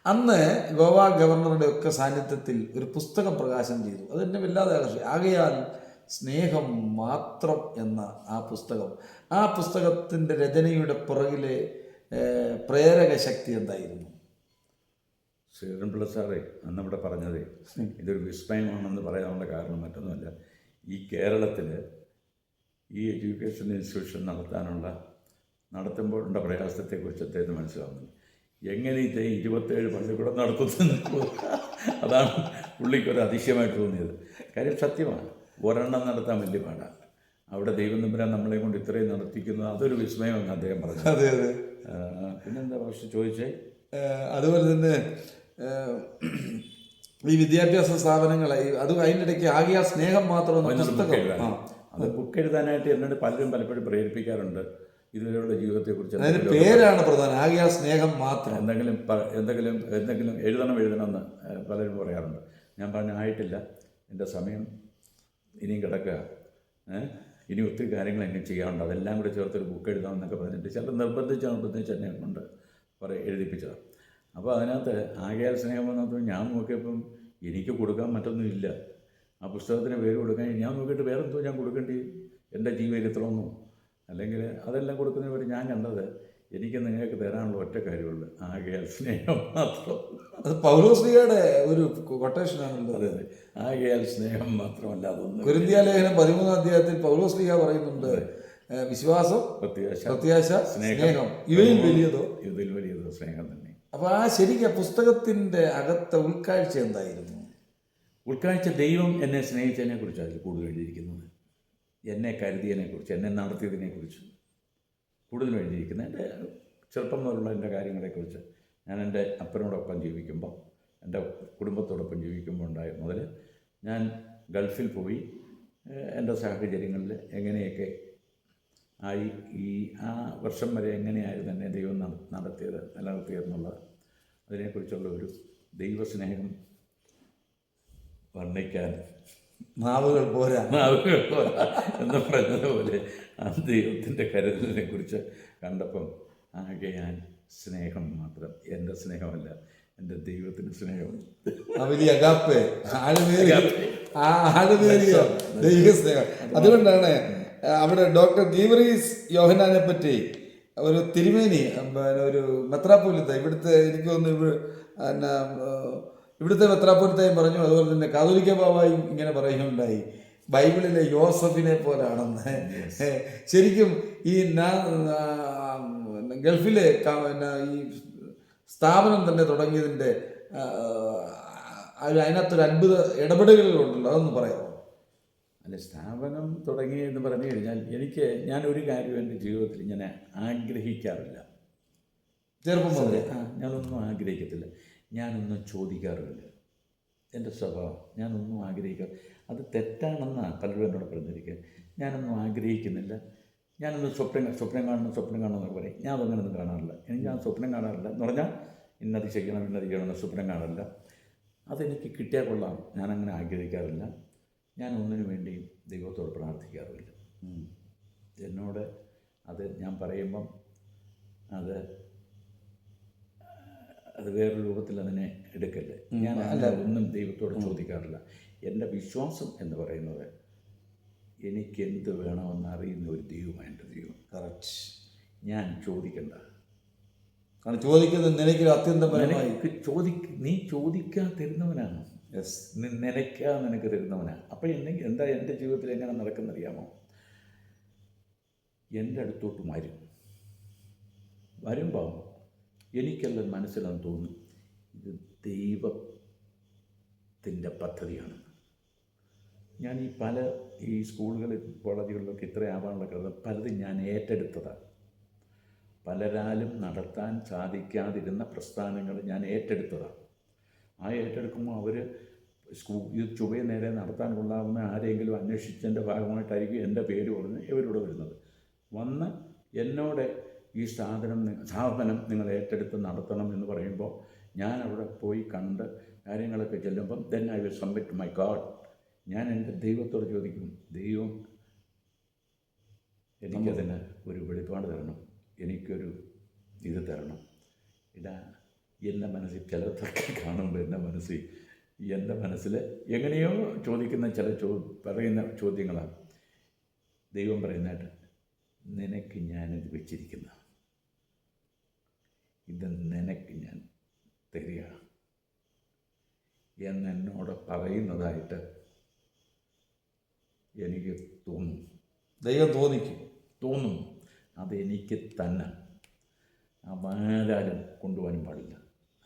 അന്ന് ഗോവ ഗവർണറുടെ ഒക്കെ സാന്നിധ്യത്തിൽ ഒരു പുസ്തകം പ്രകാശനം ചെയ്തു. അതെന്നെ വല്ലാതെ ആകർഷിച്ചു. ആകയാൽ സ്നേഹം മാത്രം എന്ന ആ പുസ്തകത്തിൻ്റെ രചനയുടെ പുറകിലെ പ്രേരക ശക്തി എന്തായിരുന്നു? ശ്രീധരൻപിള്ള സാറേ അന്നവിടെ പറഞ്ഞത് ഇതൊരു വിസ്മയമാണെന്ന് പറയാനുള്ള കാരണം മറ്റൊന്നുമല്ല, ഈ കേരളത്തിൽ ഈ എഡ്യൂക്കേഷൻ ഇൻസ്റ്റിറ്റ്യൂഷൻ നടത്തുമ്പോഴുള്ള പ്രയാസത്തെക്കുറിച്ച് അദ്ദേഹത്തിന് മനസ്സിലാവുന്നു. എങ്ങനെ 27 പള്ളിക്കൂടം നടത്തുന്നു, അതാണ് പുള്ളിക്കൊരു അതിശയമായിട്ട് തോന്നിയത്. കാര്യം സത്യമാണ്, ഒരെണ്ണം നടത്താൻ വലിയ പാടാണ്. അവിടെ ദൈവം തമ്പുരാൻ നമ്മളെ കൊണ്ട് ഇത്രയും നടത്തിക്കുന്നത് അതൊരു വിസ്മയമെന്ന് അദ്ദേഹം പറഞ്ഞു. അതെ അതെ. പിന്നെന്താ പക്ഷെ ചോദിച്ചേ? അതുപോലെ തന്നെ ഈ വിദ്യാഭ്യാസ സ്ഥാപനങ്ങൾ അതിൻ്റെ ഇടയ്ക്ക് ആകെ ആ സ്നേഹം മാത്രം പുസ്തകം, അത് ബുക്ക് എഴുതാനായിട്ട് എന്നോട് പലപ്പോഴും പ്രേരിപ്പിക്കാറുണ്ട്. ഇതുവരെയുള്ള ജീവിതത്തെക്കുറിച്ച് അതിൻ്റെ പേരാണ് പ്രധാനം, ആകെ ആ സ്നേഹം മാത്രം. എന്തെങ്കിലും എഴുതണമെന്ന് പലരും പറയാറുണ്ട്. ഞാൻ ആയിട്ടില്ല, എൻ്റെ സമയം ഇനിയും കിടക്കുക, ഇനി ഒത്തിരി കാര്യങ്ങൾ എങ്ങനെ ചെയ്യാറുണ്ട്, അതെല്ലാം കൂടി ചേർത്തൊരു ബുക്ക് എഴുതാമെന്നൊക്കെ പറഞ്ഞിട്ട് ചിലർ നിർബന്ധിച്ച് എന്നെ കൊണ്ട് എഴുതിപ്പിച്ചതാണ്. അപ്പോൾ അതിനകത്ത് ആകയാൽ സ്നേഹം വന്നപ്പോൾ ഞാൻ നോക്കിയപ്പം എനിക്ക് കൊടുക്കാൻ മറ്റൊന്നുമില്ല. ആ പുസ്തകത്തിന് പേര് കൊടുക്കാൻ ഞാൻ നോക്കിയിട്ട് വേറെ എന്തോ ഞാൻ കൊടുക്കേണ്ടി എൻ്റെ ജീവചരിത്രമൊന്നും അല്ലെങ്കിൽ അതെല്ലാം കൊടുക്കുന്നതിന് പേര് ഞാൻ കണ്ടത് എനിക്ക് നിങ്ങൾക്ക് തരാനുള്ള ഒറ്റ കാര്യമുള്ളൂ, ആകയാൽ സ്നേഹം മാത്രം. അത് പൗലോസ്ലിഹയുടെ ഒരു കൊട്ടേഷനാണല്ലോ. അതെ അതെ, ആകയാൽ സ്നേഹം മാത്രമല്ല അതൊന്നും. കൊരിന്ത്യ ലേഖനം 13-ാം അധ്യായത്തിൽ പൗലോസ്ലിഹ പറയുന്നുണ്ട്, വിശ്വാസം, പ്രത്യാശ, സ്നേഹം, ഇവയിൽ വലിയതോ സ്നേഹം തന്നെ. അപ്പോൾ ആ ശരിക്കും പുസ്തകത്തിൻ്റെ അകത്തെ ഉൾക്കാഴ്ച എന്തായിരുന്നു? ഉൾക്കാഴ്ച ദൈവം എന്നെ സ്നേഹിച്ചതിനെ കുറിച്ച് അതിൽ കൂടുതൽ എഴുതിയിരിക്കുന്നത്, എന്നെ കരുതിയതിനെക്കുറിച്ച്, എന്നെ നടത്തിയതിനെക്കുറിച്ച് കൂടുതലും എഴുതിയിരിക്കുന്നത്. എൻ്റെ ചെറുപ്പം മുതലുള്ള എൻ്റെ കാര്യങ്ങളെക്കുറിച്ച്, ഞാൻ എൻ്റെ അപ്പനോടൊപ്പം ജീവിക്കുമ്പോൾ, എൻ്റെ കുടുംബത്തോടൊപ്പം ജീവിക്കുമ്പോൾ ഉണ്ടായ മുതൽ ഞാൻ ഗൾഫിൽ പോയി എൻ്റെ സാഹചര്യങ്ങളിൽ എങ്ങനെയൊക്കെ ആയി, ആ വർഷം വരെ എങ്ങനെയായിരുന്നു എന്നെ ദൈവം നടത്തിയത്, നിലനിർത്തിയതെന്നുള്ളത്, അതിനെക്കുറിച്ചുള്ള ഒരു ദൈവസ്നേഹം വർണ്ണിക്കാൻ നാവുകൾ പോരാ എന്ന് പറഞ്ഞതുപോലെ ആ ദൈവത്തിൻ്റെ കരുതലിനെ കുറിച്ച് കണ്ടപ്പം ആകെ ഞാൻ സ്നേഹം മാത്രം, എൻ്റെ സ്നേഹമല്ല, എൻ്റെ ദൈവത്തിൻ്റെ സ്നേഹം, വലിയ അഗാപ്പെ, ആഴമേറിയ ദൈവസ്നേഹം. അതുകൊണ്ടാണ് അവിടെ ഡോക്ടർ ഗീവറീസ് യോഹന്നാനെ പറ്റി ഒരു തിരുമേനി, ഒരു മെത്രാപ്പോലിത്ത, ഇവിടുത്തെ എനിക്ക് തോന്നുന്നു ഇവിടുത്തെ മെത്രാപ്പോലിത്തയും പറഞ്ഞു, അതുപോലെ തന്നെ കാതോലിക്ക ബാബായും ഇങ്ങനെ പറയുകയുണ്ടായി, ബൈബിളിലെ യോസഫിനെ പോലാണെന്ന്. ശരിക്കും ഈ ഗൾഫിലെ ഈ സ്ഥാപനം തന്നെ തുടങ്ങിയതിൻ്റെ അതിനകത്തൊരു അത്ഭുത ഇടപെടലുകളുണ്ടല്ലോ, അതൊന്ന് പറയാമോ? അല്ല, സ്ഥാപനം തുടങ്ങി എന്ന് പറഞ്ഞു കഴിഞ്ഞാൽ ഞാനൊരു കാര്യം എൻ്റെ ജീവിതത്തിൽ ഇങ്ങനെ ആഗ്രഹിക്കാറില്ല. ചെറുപ്പം മുതലേ ഞാനൊന്നും ആഗ്രഹിക്കത്തില്ല, ഞാനൊന്നും ചോദിക്കാറുമില്ല. എൻ്റെ സ്വഭാവം, ഞാനൊന്നും ആഗ്രഹിക്കാറ്, അത് തെറ്റാണെന്നാണ് പലരും എന്നോട് പറഞ്ഞിരിക്കുക. ഞാനൊന്നും ആഗ്രഹിക്കുന്നില്ല, ഞാനൊന്ന് സ്വപ്നം കാണണം എന്നൊക്കെ പറയും. ഞാൻ അതങ്ങനെയൊന്നും കാണാറില്ല. ഞാൻ സ്വപ്നം കാണാറില്ല എന്ന് പറഞ്ഞാൽ ഇന്നത് ചെയ്യണമെന്ന് സ്വപ്നം കാണില്ല. അതെനിക്ക് കിട്ടിയാൽ കൊള്ളാം, ഞാനങ്ങനെ ആഗ്രഹിക്കാറില്ല. ഞാൻ ഒന്നിനു വേണ്ടിയും ദൈവത്തോട് പ്രാർത്ഥിക്കാറുമില്ല. എന്നോട് അത് ഞാൻ പറയുമ്പം അത് വേറൊരു രൂപത്തിൽ അതിനെ എടുക്കല്ലേ. ഞാൻ ഒന്നും ദൈവത്തോട് ചോദിക്കാറില്ല. എൻ്റെ വിശ്വാസം എന്ന് പറയുന്നത് എനിക്കെന്ത് വേണമെന്ന് അറിയുന്ന ഒരു ദൈവമാണ് എൻ്റെ ദൈവം. കറക്റ്റ്. ഞാൻ ചോദിക്കണ്ട, കാരണം ചോദിക്കുന്നത് നിനക്കൊരു അത്യന്തപരമായി നീ ചോദിക്കാൻ തരുന്നവനാണ്. യെസ്, നിനക്കാതെ നിനക്ക് തരുന്നവനാണ്. അപ്പോൾ എന്താ എൻ്റെ ജീവിതത്തിൽ എങ്ങനെ നടക്കുന്നറിയാമോ? എൻ്റെ അടുത്തോട്ട് വരുമ്പോൾ എനിക്കെല്ലാം മനസ്സിലാന്ന് തോന്നും, ഇത് ദൈവത്തിൻ്റെ പദ്ധതിയാണ്. ഞാൻ ഈ സ്കൂളുകളിൽ കോളേജുകളിലൊക്കെ ഇത്ര ആവാനുള്ള കാരണം പലതും ഞാൻ ഏറ്റെടുത്തതാണ്. പലരാലും നടത്താൻ സാധിക്കാതിരുന്ന പ്രസ്ഥാനങ്ങൾ ഞാൻ ഏറ്റെടുത്തതാണ്. ആ ഏറ്റെടുക്കുമ്പോൾ അവർ ഈ ചുവയെ നേരെ നടത്താൻ കൊള്ളാവുന്ന ആരെങ്കിലും അന്വേഷിച്ചതിൻ്റെ ഭാഗമായിട്ടായിരിക്കും എൻ്റെ പേര് പറഞ്ഞ് ഇവരോട് വരുന്നത്. വന്ന് എന്നോട് ഈ സ്ഥാപനം നിങ്ങൾ ഏറ്റെടുത്ത് നടത്തണം എന്ന് പറയുമ്പോൾ ഞാൻ അവിടെ പോയി കണ്ട് കാര്യങ്ങളൊക്കെ ചെല്ലുമ്പം then I will submit my God. ഞാൻ എൻ്റെ ദൈവത്തോട് ചോദിക്കും, ദൈവം എനിക്കതിന് ഒരു വെളിപ്പാട് തരണം, എനിക്കൊരു ഇത് തരണം. എൻ്റെ മനസ്സിൽ ചിലതൊക്കെ കാണുമ്പോൾ എൻ്റെ മനസ്സിൽ എങ്ങനെയോ ചോദിക്കുന്ന പറയുന്ന ചോദ്യങ്ങളാണ്. ദൈവം പറയുന്നതായിട്ട്, നിനക്ക് ഞാനിത് വെച്ചിരിക്കുന്ന ഇത് നിനക്ക് ഞാൻ തരിക എന്നോട് പറയുന്നതായിട്ട് എനിക്ക് തോന്നും. ദൈവം തോന്നും. അതെനിക്ക് തന്നെ ആരാലും കൊണ്ടുപോകാനും പാടില്ല.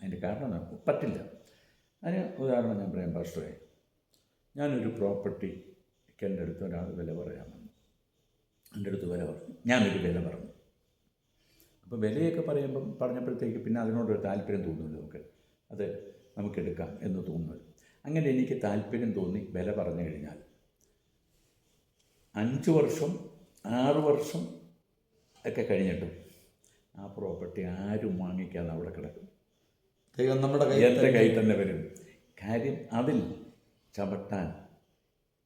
അതിൻ്റെ കാരണം പറ്റില്ല. അതിന് ഉദാഹരണം ഞാൻ പറയാം പാസ്റ്ററെ. ഞാനൊരു പ്രോപ്പർട്ടിക്ക് എൻ്റെ അടുത്ത് ഒരാൾ വില പറയാമെന്ന് എൻ്റെ അടുത്ത് വില പറഞ്ഞു. ഞാനൊരു വില പറഞ്ഞു. അപ്പോൾ വിലയൊക്കെ പറഞ്ഞപ്പോഴത്തേക്ക് പിന്നെ അതിനോടൊരു താല്പര്യം തോന്നുമല്ലോ, നമുക്കെടുക്കാം എന്ന് തോന്നുമല്ലോ. അങ്ങനെ എനിക്ക് താല്പര്യം തോന്നി വില പറഞ്ഞു കഴിഞ്ഞാൽ 5 വർഷം 6 വർഷം ഒക്കെ കഴിഞ്ഞിട്ടും ആ പ്രോപ്പർട്ടി ആരും വാങ്ങിക്കാതെ അവിടെ കിടക്കും. എൻ്റെ കയ്യിൽ തന്നെ വരും. കാര്യം അതിൽ ചവിട്ടാൻ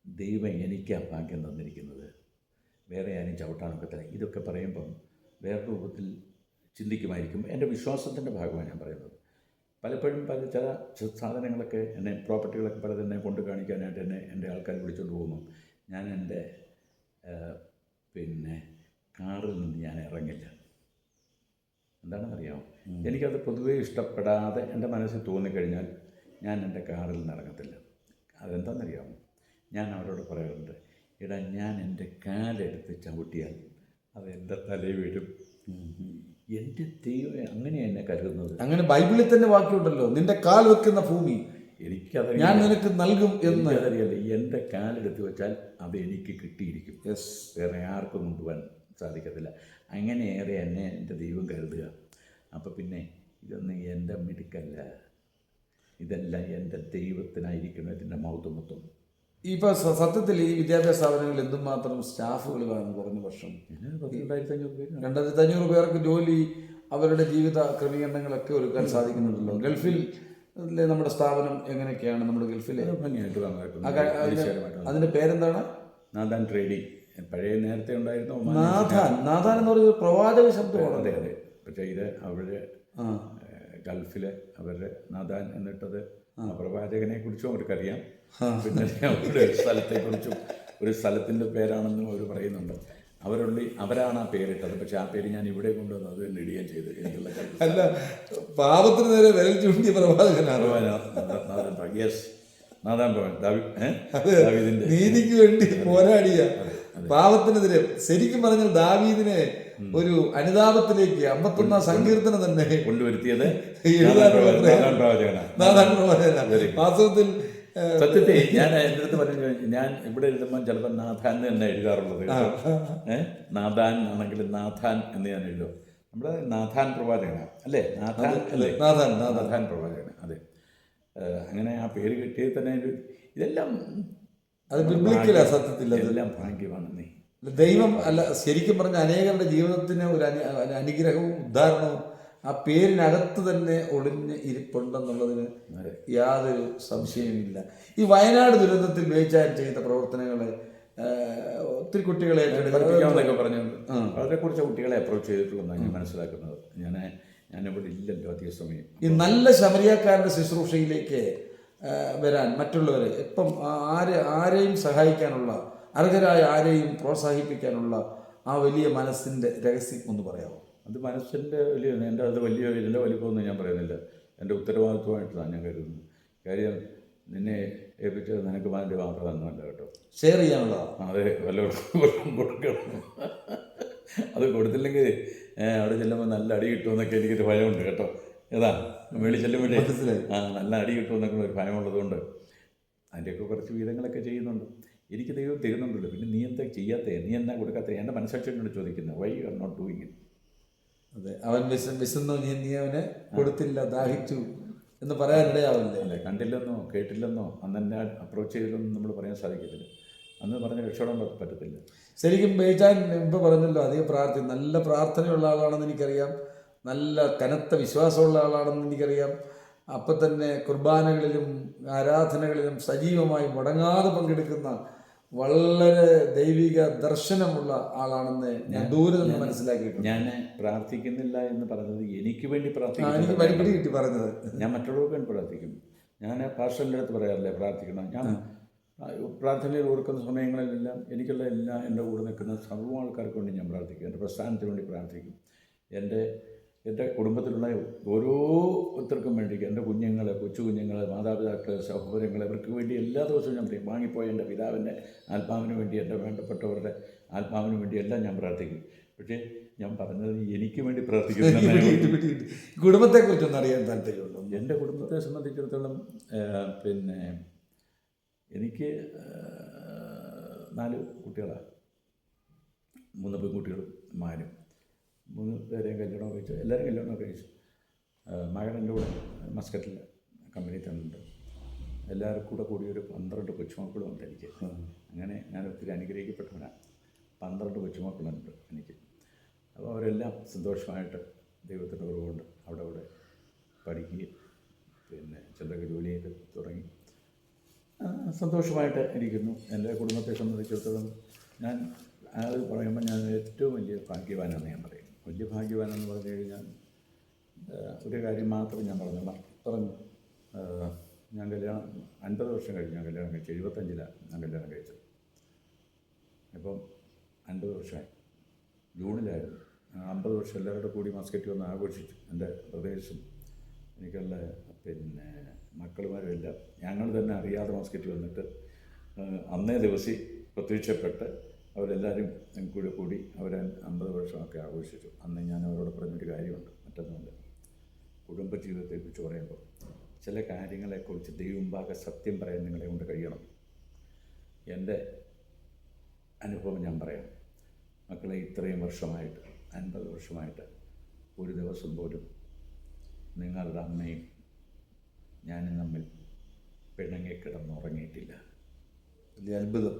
ദൈവം എനിക്കാ ഭാഗ്യം തന്നിരിക്കുന്നത്, വേറെ ആരും ചവിട്ടാനൊക്കെ തന്നെ. ഇതൊക്കെ പറയുമ്പം വേറെ രൂപത്തിൽ ചിന്തിക്കുമായിരിക്കും. എൻ്റെ വിശ്വാസത്തിൻ്റെ ഭാഗമാണ് ഞാൻ പറയുന്നത്. പലപ്പോഴും ചില സാധനങ്ങളൊക്കെ എന്നെ പ്രോപ്പർട്ടികളൊക്കെ പലത് എന്നെ കൊണ്ട് കാണിക്കാനായിട്ട് എൻ്റെ ആൾക്കാർ വിളിച്ചുകൊണ്ട് പോകുമ്പോൾ ഞാൻ എൻ്റെ പിന്നെ കാറിൽ നിന്ന് ഞാൻ ഇറങ്ങില്ല. എന്താണെന്നറിയാമോ? എനിക്കത് പൊതുവേ ഇഷ്ടപ്പെടാതെ എൻ്റെ മനസ്സിൽ തോന്നിക്കഴിഞ്ഞാൽ ഞാൻ എൻ്റെ കാറിൽ നിന്ന് ഇറങ്ങത്തില്ല. അതെന്താണെന്നറിയാമോ? ഞാൻ അവരോട് പറയാറുണ്ട്, എടാ ഞാൻ എൻ്റെ കാലെടുത്ത് ചവിട്ടിയാൽ അത് എൻ്റെ തലയിൽ വീഴും. എൻ്റെ ദൈവം അങ്ങനെയാണ് എന്നെ കരുതുന്നത്. അങ്ങനെ ബൈബിളിൽ തന്നെ വാക്യമുണ്ടല്ലോ, നിന്റെ കാൽ വെക്കുന്ന ഭൂമി എനിക്കതറിയാം, ഞാൻ നിനക്ക് നൽകും എന്ന്. അതറിയാലോ, എൻ്റെ കാലെടുത്ത് വെച്ചാൽ അത് എനിക്ക് കിട്ടിയിരിക്കും. വേറെ ആർക്കും കൊണ്ടുപോകാൻ സാധിക്കത്തില്ല. അങ്ങനെയേറെ എന്നെ എൻ്റെ ദൈവം കരുതുക. അപ്പോൾ പിന്നെ ഇതൊന്നും എൻ്റെ മിടുക്കല്ല, ഇതെല്ലാം എൻ്റെ ദൈവത്തിനായിരിക്കണം ഇതിൻ്റെ മൗത്വമൊത്തം. ഇപ്പോൾ സത്യത്തിൽ ഈ വിദ്യാഭ്യാസ സ്ഥാപനങ്ങളിൽ എന്തുമാത്രം സ്റ്റാഫുകൾ കാണും? കുറഞ്ഞ വർഷം 2500 പേർക്ക് ജോലി, അവരുടെ ജീവിത ക്രമീകരണങ്ങളൊക്കെ ഒരുക്കാൻ സാധിക്കുന്നുണ്ടല്ലോ. ഗൾഫിൽ നമ്മുടെ സ്ഥാപനം എങ്ങനെയൊക്കെയാണ്? നമ്മുടെ ഗൾഫിലെ ഭംഗിയായിട്ട് അതിൻ്റെ പേരെന്താണ്? നാദാൻ ട്രേഡിംഗ്. പഴയ നേരത്തെ ഉണ്ടായിരുന്നു നാഥാൻ എന്ന് പറയുന്നത് പ്രവാചക ശബ്ദമാണ്. അതെ അതെ. പക്ഷേ ഇത് അവരുടെ ഗൾഫിലെ അവരുടെ നാദാൻ എന്നിട്ടത് പ്രവാചകനെ കുറിച്ചും അവർക്കറിയാം. പിന്നെ അവരുടെ സ്ഥലത്തെക്കുറിച്ചും ഒരു സ്ഥലത്തിൻ്റെ പേരാണെന്നും അവർ പറയുന്നുണ്ട്. അവരാണ് ആ പേരിട്ടത്. പക്ഷെ ആ പേര് ഞാൻ ഇവിടെ കൊണ്ടുവന്ന് അത് തന്നെ ഇടുകയും ചെയ്തു. എനിക്കുള്ള അല്ല, പാപത്തിന് നേരെ വിരൽ ചൂണ്ടിയ പ്രവാചകനാണ്. യെസ്, നാദാൻ ദാവീദിന്റെ നീതിക്ക് വേണ്ടി പോരാടിയ, പാപത്തിനെതിരെ. ശരിക്കും പറഞ്ഞാൽ ദാവീദിനെ ഒരു അനുതാപത്തിലേക്ക് 51 സങ്കീർത്തനം തന്നെ കൊണ്ടുവരുത്തിയത് നാദാൻ പ്രവാചകനാണ്. വാസ്തവത്തിൽ സത്യത്തെ ഞാൻ എൻ്റെ അടുത്ത് പറഞ്ഞു, ഞാൻ ഇവിടെ എഴുതുമ്പോൾ ചിലപ്പോൾ നാഥാൻ തന്നെ എഴുതാറുള്ളത്. നാദാൻ ആണെങ്കിലും നാഥാൻ എന്ന് ഞാൻ എഴുതും. നമ്മുടെ നാഥാൻ പ്രവാചകനാണ് അല്ലേ? നാഥാൻ അല്ലേ? നാഥാൻ പ്രവാചകൻ. അതെ. അങ്ങനെ ആ പേര് കിട്ടിയത് തന്നെ ഇതെല്ലാം അത് ബിബ്ലിക്കലാ. സത്യത്തിൽ എല്ലാം ഭാഗ്യമാണ്. നീ ദൈവം അല്ല, ശരിക്കും പറഞ്ഞ അനേകരുടെ ജീവിതത്തിന് ഒരു അനുഗ്രഹവും ഉദ്ധാരണവും ആ പേരിനകത്ത് തന്നെ ഒളിഞ്ഞ് ഇരിപ്പുണ്ടെന്നുള്ളതിന് യാതൊരു സംശയവുമില്ല. ഈ വയനാട് ദുരന്തത്തിൽ ബേച്ചാൻ ചെയ്ത പ്രവർത്തനങ്ങൾ ഒത്തിരി കുട്ടികളെ പഠിപ്പിക്കാമെന്നൊക്കെ പറഞ്ഞു. അതിനെക്കുറിച്ച് കുട്ടികളെ അപ്രോച്ച് ചെയ്തിട്ടുള്ളതാണ് ഞാൻ മനസ്സിലാക്കുന്നത്. ഞാനിവിടെ ഇല്ലല്ലോ അധിക സമയം. ഈ നല്ല ശമരിയാക്കാരൻ്റെ ശുശ്രൂഷയിലേക്ക് വരാൻ മറ്റുള്ളവരെ ഇപ്പം ആരെയും സഹായിക്കാനുള്ള, അർഹരായ ആരെയും പ്രോത്സാഹിപ്പിക്കാനുള്ള ആ വലിയ മനസ്സിൻ്റെ രഹസ്യം ഒന്ന് പറയാമോ? അത് മനസ്സിൻ്റെ വലിയ, എൻ്റെ അത് വലിയ ഇതിൻ്റെ വലിപ്പമൊന്നും ഞാൻ പറയുന്നില്ല. എൻ്റെ ഉത്തരവാദിത്വമായിട്ടാണ് ഞാൻ കരുതുന്നത്. കാര്യം നിന്നെ ഏൽപ്പിച്ചത് നിനക്ക് വേണ്ടി മാത്രം തന്നല്ല കേട്ടോ, ഷെയർ ചെയ്യാനുള്ള. അതെ, വല്ലവർക്കും കൊടുക്കണം. അത് കൊടുത്തില്ലെങ്കിൽ അവിടെ ചെല്ലുമ്പോൾ നല്ല അടി കിട്ടുമെന്നൊക്കെ എനിക്കൊരു ഭയമുണ്ട് കേട്ടോ. ഏതാ മേളിൽ ചെല്ലുമ്പോഴേ നല്ല അടി കിട്ടുമെന്നൊക്കെ ഒരു ഭയമുള്ളതുകൊണ്ട് അതിൻ്റെയൊക്കെ കുറച്ച് വീതങ്ങളൊക്കെ ചെയ്യുന്നുണ്ട്. എനിക്ക് ദൈവം തരുന്നുണ്ടല്ലോ, പിന്നെ നീ എന്താ ചെയ്യാത്തേ, നീ എന്നാ കൊടുക്കാത്തേ? എൻ്റെ മനസ്സാക്ഷിയോട് ചോദിക്കുന്നത്, why you are not doing it. അതെ, അവൻ വിശന്നു, നീ അവനെ കൊടുത്തില്ല, ദാഹിച്ചു എന്ന് പറയാനിടയാവില്ലേ? അല്ലേ, കണ്ടില്ലെന്നോ കേട്ടില്ലെന്നോ അന്ന് എന്നെ അപ്രോച്ച് ചെയ്തില്ലെന്നോ നമ്മൾ പറയാൻ സാധിക്കത്തില്ല. അന്ന് പറഞ്ഞ് രക്ഷപ്പെടാൻ പറ്റത്തില്ല. ശരിക്കും ബേജാൻ ഇപ്പോൾ പറഞ്ഞല്ലോ, അധികം നല്ല പ്രാർത്ഥനയുള്ള ആളാണെന്ന് എനിക്കറിയാം, നല്ല കനത്ത വിശ്വാസമുള്ള ആളാണെന്ന് എനിക്കറിയാം. അപ്പം തന്നെ കുർബാനകളിലും ആരാധനകളിലും സജീവമായി മുടങ്ങാതെ പങ്കെടുക്കുന്ന വളരെ ദൈവിക ദർശനമുള്ള ആളാണെന്ന് ഞാൻ ദൂരെ നിന്ന് മനസ്സിലാക്കിയിട്ടുണ്ട്. ഞാൻ പ്രാർത്ഥിക്കുന്നില്ല എന്ന് പറഞ്ഞത് എനിക്ക് വേണ്ടി എനിക്ക് പരിപിടി കിട്ടി പറഞ്ഞത്. ഞാൻ മറ്റുള്ളവർക്ക് വേണ്ടി പ്രാർത്ഥിക്കും. ഞാൻ പാസ്റ്ററിൻ്റെ അടുത്ത് പറയാറില്ലേ പ്രാർത്ഥിക്കണം. ഞാൻ പ്രാർത്ഥനയിൽ ഓർക്കുന്ന സമയങ്ങളിലെല്ലാം എനിക്കുള്ള എൻ്റെ കൂടെ നിൽക്കുന്ന സർവ്വ ആൾക്കാർക്ക് വേണ്ടി ഞാൻ പ്രാർത്ഥിക്കും. എൻ്റെ പ്രസ്ഥാനത്തിന് വേണ്ടി പ്രാർത്ഥിക്കും. എൻ്റെ കുടുംബത്തിലുള്ള ഓരോരുത്തർക്കും വേണ്ടി, എൻ്റെ കുഞ്ഞുങ്ങളെ, കൊച്ചു കുഞ്ഞുങ്ങളെ, മാതാപിതാക്കളെ, സഹോദരങ്ങളെ, അവർക്ക് വേണ്ടി എല്ലാ ദിവസവും ഞാൻ പറയും. വാങ്ങിപ്പോയ എൻ്റെ പിതാവിൻ്റെ ആത്മാവിന് വേണ്ടി, എൻ്റെ വേണ്ടപ്പെട്ടവരുടെ ആത്മാവിന് വേണ്ടി എല്ലാം ഞാൻ പ്രാർത്ഥിക്കും. പക്ഷേ ഞാൻ പറഞ്ഞത് എനിക്ക് വേണ്ടി പ്രാർത്ഥിക്കുന്നു. കുടുംബത്തെക്കുറിച്ചൊന്നും അറിയാൻ താല്പര്യമുണ്ടോ? എൻ്റെ കുടുംബത്തെ സംബന്ധിച്ചിടത്തോളം പിന്നെ എനിക്ക് 4 കുട്ടികളാണ്. 3 പെൺകുട്ടികളും മാനും. 3 പേരെയും കല്യാണം കഴിച്ചു. എല്ലാവരും കല്യാണം കഴിച്ചു. മകൻ എൻ്റെ കൂടെ മസ്കറ്റിൽ കമ്പനി തന്നുണ്ട്. എല്ലാവർക്കും കൂടി ഒരു 12 കൊച്ചുമക്കളും ഉണ്ട് എനിക്ക്. അങ്ങനെ ഞാൻ ഒത്തിരി അനുഗ്രഹിക്കപ്പെട്ടവനാണ്. 12 കൊച്ചുമക്കളുണ്ട് എനിക്ക്. അപ്പോൾ അവരെല്ലാം സന്തോഷമായിട്ട് ദൈവത്തിൻ്റെ കുറവുകൊണ്ട് അവിടെ പഠിക്കുകയും പിന്നെ ചിലർക്ക് ജോലി ചെയ്ത് തുടങ്ങി സന്തോഷമായിട്ട് ഇരിക്കുന്നു. എൻ്റെ കുടുംബത്തെ സംബന്ധിച്ചിടത്തോളം ഞാൻ അത് പറയുമ്പോൾ ഞാൻ ഏറ്റവും വലിയ ഭാഗ്യവാനാണെന്ന് ഞാൻ പറയും. വലിയ ഭാഗ്യവാനെന്ന് പറഞ്ഞു കഴിഞ്ഞാൽ ഒരു കാര്യം മാത്രം ഞാൻ പറഞ്ഞോളാം. പറഞ്ഞു. ഞാൻ കല്യാണം 50 വർഷം കഴിഞ്ഞ് ഞാൻ കല്യാണം കഴിച്ചു. 75-ലാണ് ഞാൻ കല്യാണം കഴിച്ചത്. ഇപ്പം 50 വർഷമായി. ജൂണിലായിരുന്നു. 50 വർഷം എല്ലാവരുടെ കൂടി മസ്കറ്റ് വന്ന് ആഘോഷിച്ചു. എൻ്റെ പ്രദേശം എനിക്കുള്ള പിന്നെ മക്കളുമാരും എല്ലാം ഞങ്ങൾ തന്നെ അറിയാതെ മസ്കറ്റ് വന്നിട്ട് അന്നേ ദിവസം പ്രത്യക്ഷപ്പെട്ട് അവരെല്ലാവരും കൂടി അവർ 50 വർഷമൊക്കെ ആഘോഷിച്ചു. അന്ന് ഞാൻ അവരോട് പറഞ്ഞൊരു കാര്യമുണ്ട്, മറ്റൊന്നുമില്ല. കുടുംബജീവിതത്തെക്കുറിച്ച് പറയുമ്പോൾ ചില കാര്യങ്ങളെക്കുറിച്ച് ദൈവമുമ്പാകെ സത്യം പറയാൻ നിങ്ങളെ കൊണ്ട് കഴിയണം. എൻ്റെ അനുഭവം ഞാൻ പറയാം. മക്കളെ, ഇത്രയും വർഷമായിട്ട് 50 വർഷമായിട്ട് ഒരു ദിവസം പോലും നിങ്ങളുടെ അമ്മയും ഞാനും തമ്മിൽ പിണങ്ങി കിടന്നുറങ്ങിയിട്ടില്ല. വലിയ അത്ഭുതം.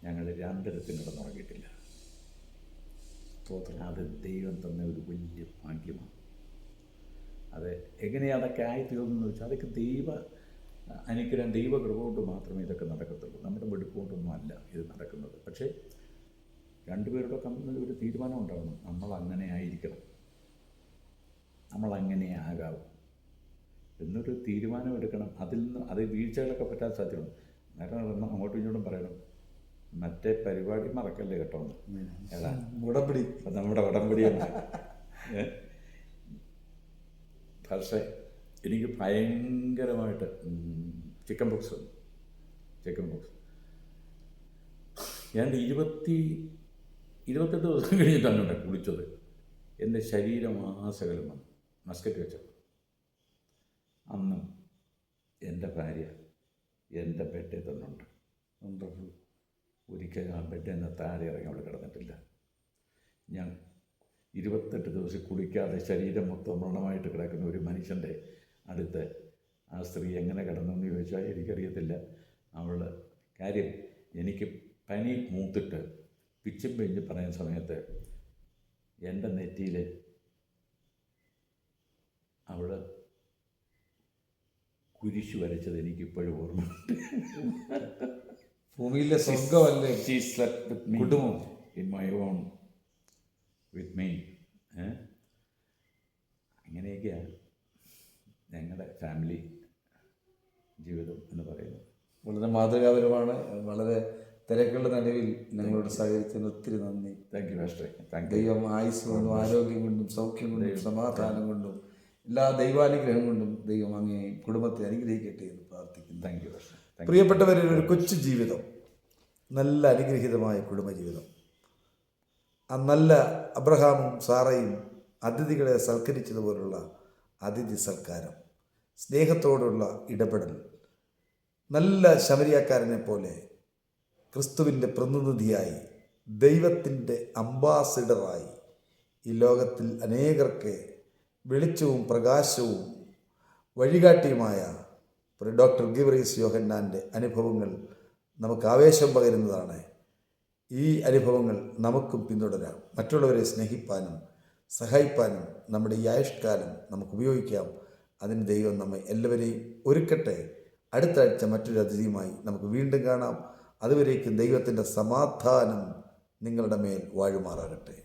ഞങ്ങൾ രണ്ടിടത്തും കിടന്നുറങ്ങിയിട്ടില്ല. അത് ദൈവം തന്ന ഒരു വലിയ ഭാഗ്യമാണ്. അത് എങ്ങനെയാണ് അതൊക്കെ ആയിത്തീർന്നെന്ന് വെച്ചാൽ അതൊക്കെ അനുഗ്രഹം, ദൈവകൃപ കൊണ്ട് മാത്രമേ ഇതൊക്കെ നടക്കത്തുള്ളൂ. നമ്മുടെ വെടുപ്പ് കൊണ്ടൊന്നും അല്ല ഇത് നടക്കുന്നത്. പക്ഷേ രണ്ടുപേരുടെ തമ്മിൽ ഒരു തീരുമാനം ഉണ്ടാകണം. നമ്മളങ്ങനെ ആയിരിക്കണം, നമ്മളങ്ങനെ ആകാവും എന്നൊരു തീരുമാനം എടുക്കണം. അതിൽ നിന്ന് അത് വീഴ്ചകളൊക്കെ പറ്റാൻ സാധ്യതയുണ്ട്. നേരം അങ്ങോട്ടും ഇങ്ങോട്ടും പറയണം, മറ്റേ പരിപാടി മറക്കല്ലേ കേട്ടോ. ഏതാ ഉടമ്പടി? നമ്മുടെ ഉടമ്പടിയാണ്. പക്ഷേ എനിക്ക് ഭയങ്കരമായിട്ട് ചിക്കൻ ബോക്സ് ഞാൻ 28 ദിവസം കഴിഞ്ഞിട്ടാണ് കുളിച്ചത്. എൻ്റെ ശരീരം ആസകലം വന്നു മസ്കറ്റ് വെച്ചപ്പോൾ. അന്ന് എൻ്റെ ഭാര്യ എൻ്റെ ബെഡിൽ തന്നുണ്ട്. ഒരിക്കലും ആ ബെഡിൽ നിന്ന് താഴെ ഇറങ്ങി അവിടെ കിടന്നിട്ടില്ല. ഞാൻ 28 ദിവസം കുളിക്കാതെ ശരീരം മൊത്തം വ്രണമായിട്ട് കിടക്കുന്ന ഒരു മനുഷ്യൻ്റെ അടുത്ത് ആ സ്ത്രീ എങ്ങനെ കിടന്നെന്ന് ചോദിച്ചാൽ എനിക്കറിയത്തില്ല. അവളുടെ കാര്യം, എനിക്ക് പനി മൂത്തിട്ട് പിച്ചും പെഞ്ഞ് പറയുന്ന സമയത്ത് എൻ്റെ നെറ്റിയിൽ അവൾ കുരിശു വരച്ചത് എനിക്കിപ്പോഴും ഓർമ്മയുണ്ട്. ഭൂമിയിലെ സ്വർഗമല്ലേ She slept with me കുടുംബം in my own with me. അങ്ങനെയൊക്കെയാണ് ഞങ്ങളുടെ ഫാമിലി ജീവിതം എന്ന് പറയുന്നത്. വളരെ മാതൃകാപരമാണ്. വളരെ തിരക്കുകളുടെ നടുവിൽ ഞങ്ങളോട് സഹകരിച്ചതിന് ഒത്തിരി നന്ദി. Thank you master. Thank you. ദൈവം ആയുസ് കൊണ്ടും ആരോഗ്യം കൊണ്ടും സൗഖ്യം കൊണ്ടും സമാധാനം കൊണ്ടും എല്ലാ ദൈവാനുഗ്രഹം കൊണ്ടും ദൈവം അങ്ങേയും കുടുംബത്തെ അനുഗ്രഹിക്കട്ടെ എന്ന് പ്രാർത്ഥിക്കുന്നു. Thank you master. പ്രിയപ്പെട്ടവരിൽ ഒരു കൊച്ചു ജീവിതം, നല്ല അനുഗ്രഹീതമായ കുടുംബജീവിതം. ആ നല്ല അബ്രഹാമും സാറയും അതിഥികളെ സൽക്കരിച്ചതുപോലുള്ള അതിഥി സൽക്കാരം, സ്നേഹത്തോടുള്ള ഇടപെടൽ, നല്ല ശമരിയാക്കാരനെ പോലെ ക്രിസ്തുവിൻ്റെ പ്രതിനിധിയായി, ദൈവത്തിൻ്റെ അംബാസിഡറായി ഈ ലോകത്തിൽ അനേകർക്ക് വെളിച്ചവും പ്രകാശവും വഴികാട്ടിയുമായ ഡോക്ടർ ഗീവർഗീസ് യോഹന്നാൻ്റെ അനുഭവങ്ങൾ നമുക്ക് ആവേശം പകരുന്നതാണ്. ഈ അനുഭവങ്ങൾ നമുക്കും പിന്തുടരാം. മറ്റുള്ളവരെ സ്നേഹിപ്പാനും സഹായിപ്പാനും നമ്മുടെ ഈ ആയുഷ്കാലം നമുക്ക് ഉപയോഗിക്കാം. അതിന് ദൈവം നമ്മെ എല്ലാവരെയും ഒരുക്കട്ടെ. അടുത്ത ആഴ്ച മറ്റൊരു അതിഥിയുമായി നമുക്ക് വീണ്ടും കാണാം. അതുവരേക്കും ദൈവത്തിൻ്റെ സമാധാനം നിങ്ങളുടെ മേൽ വാഴുമാറാകട്ടെ.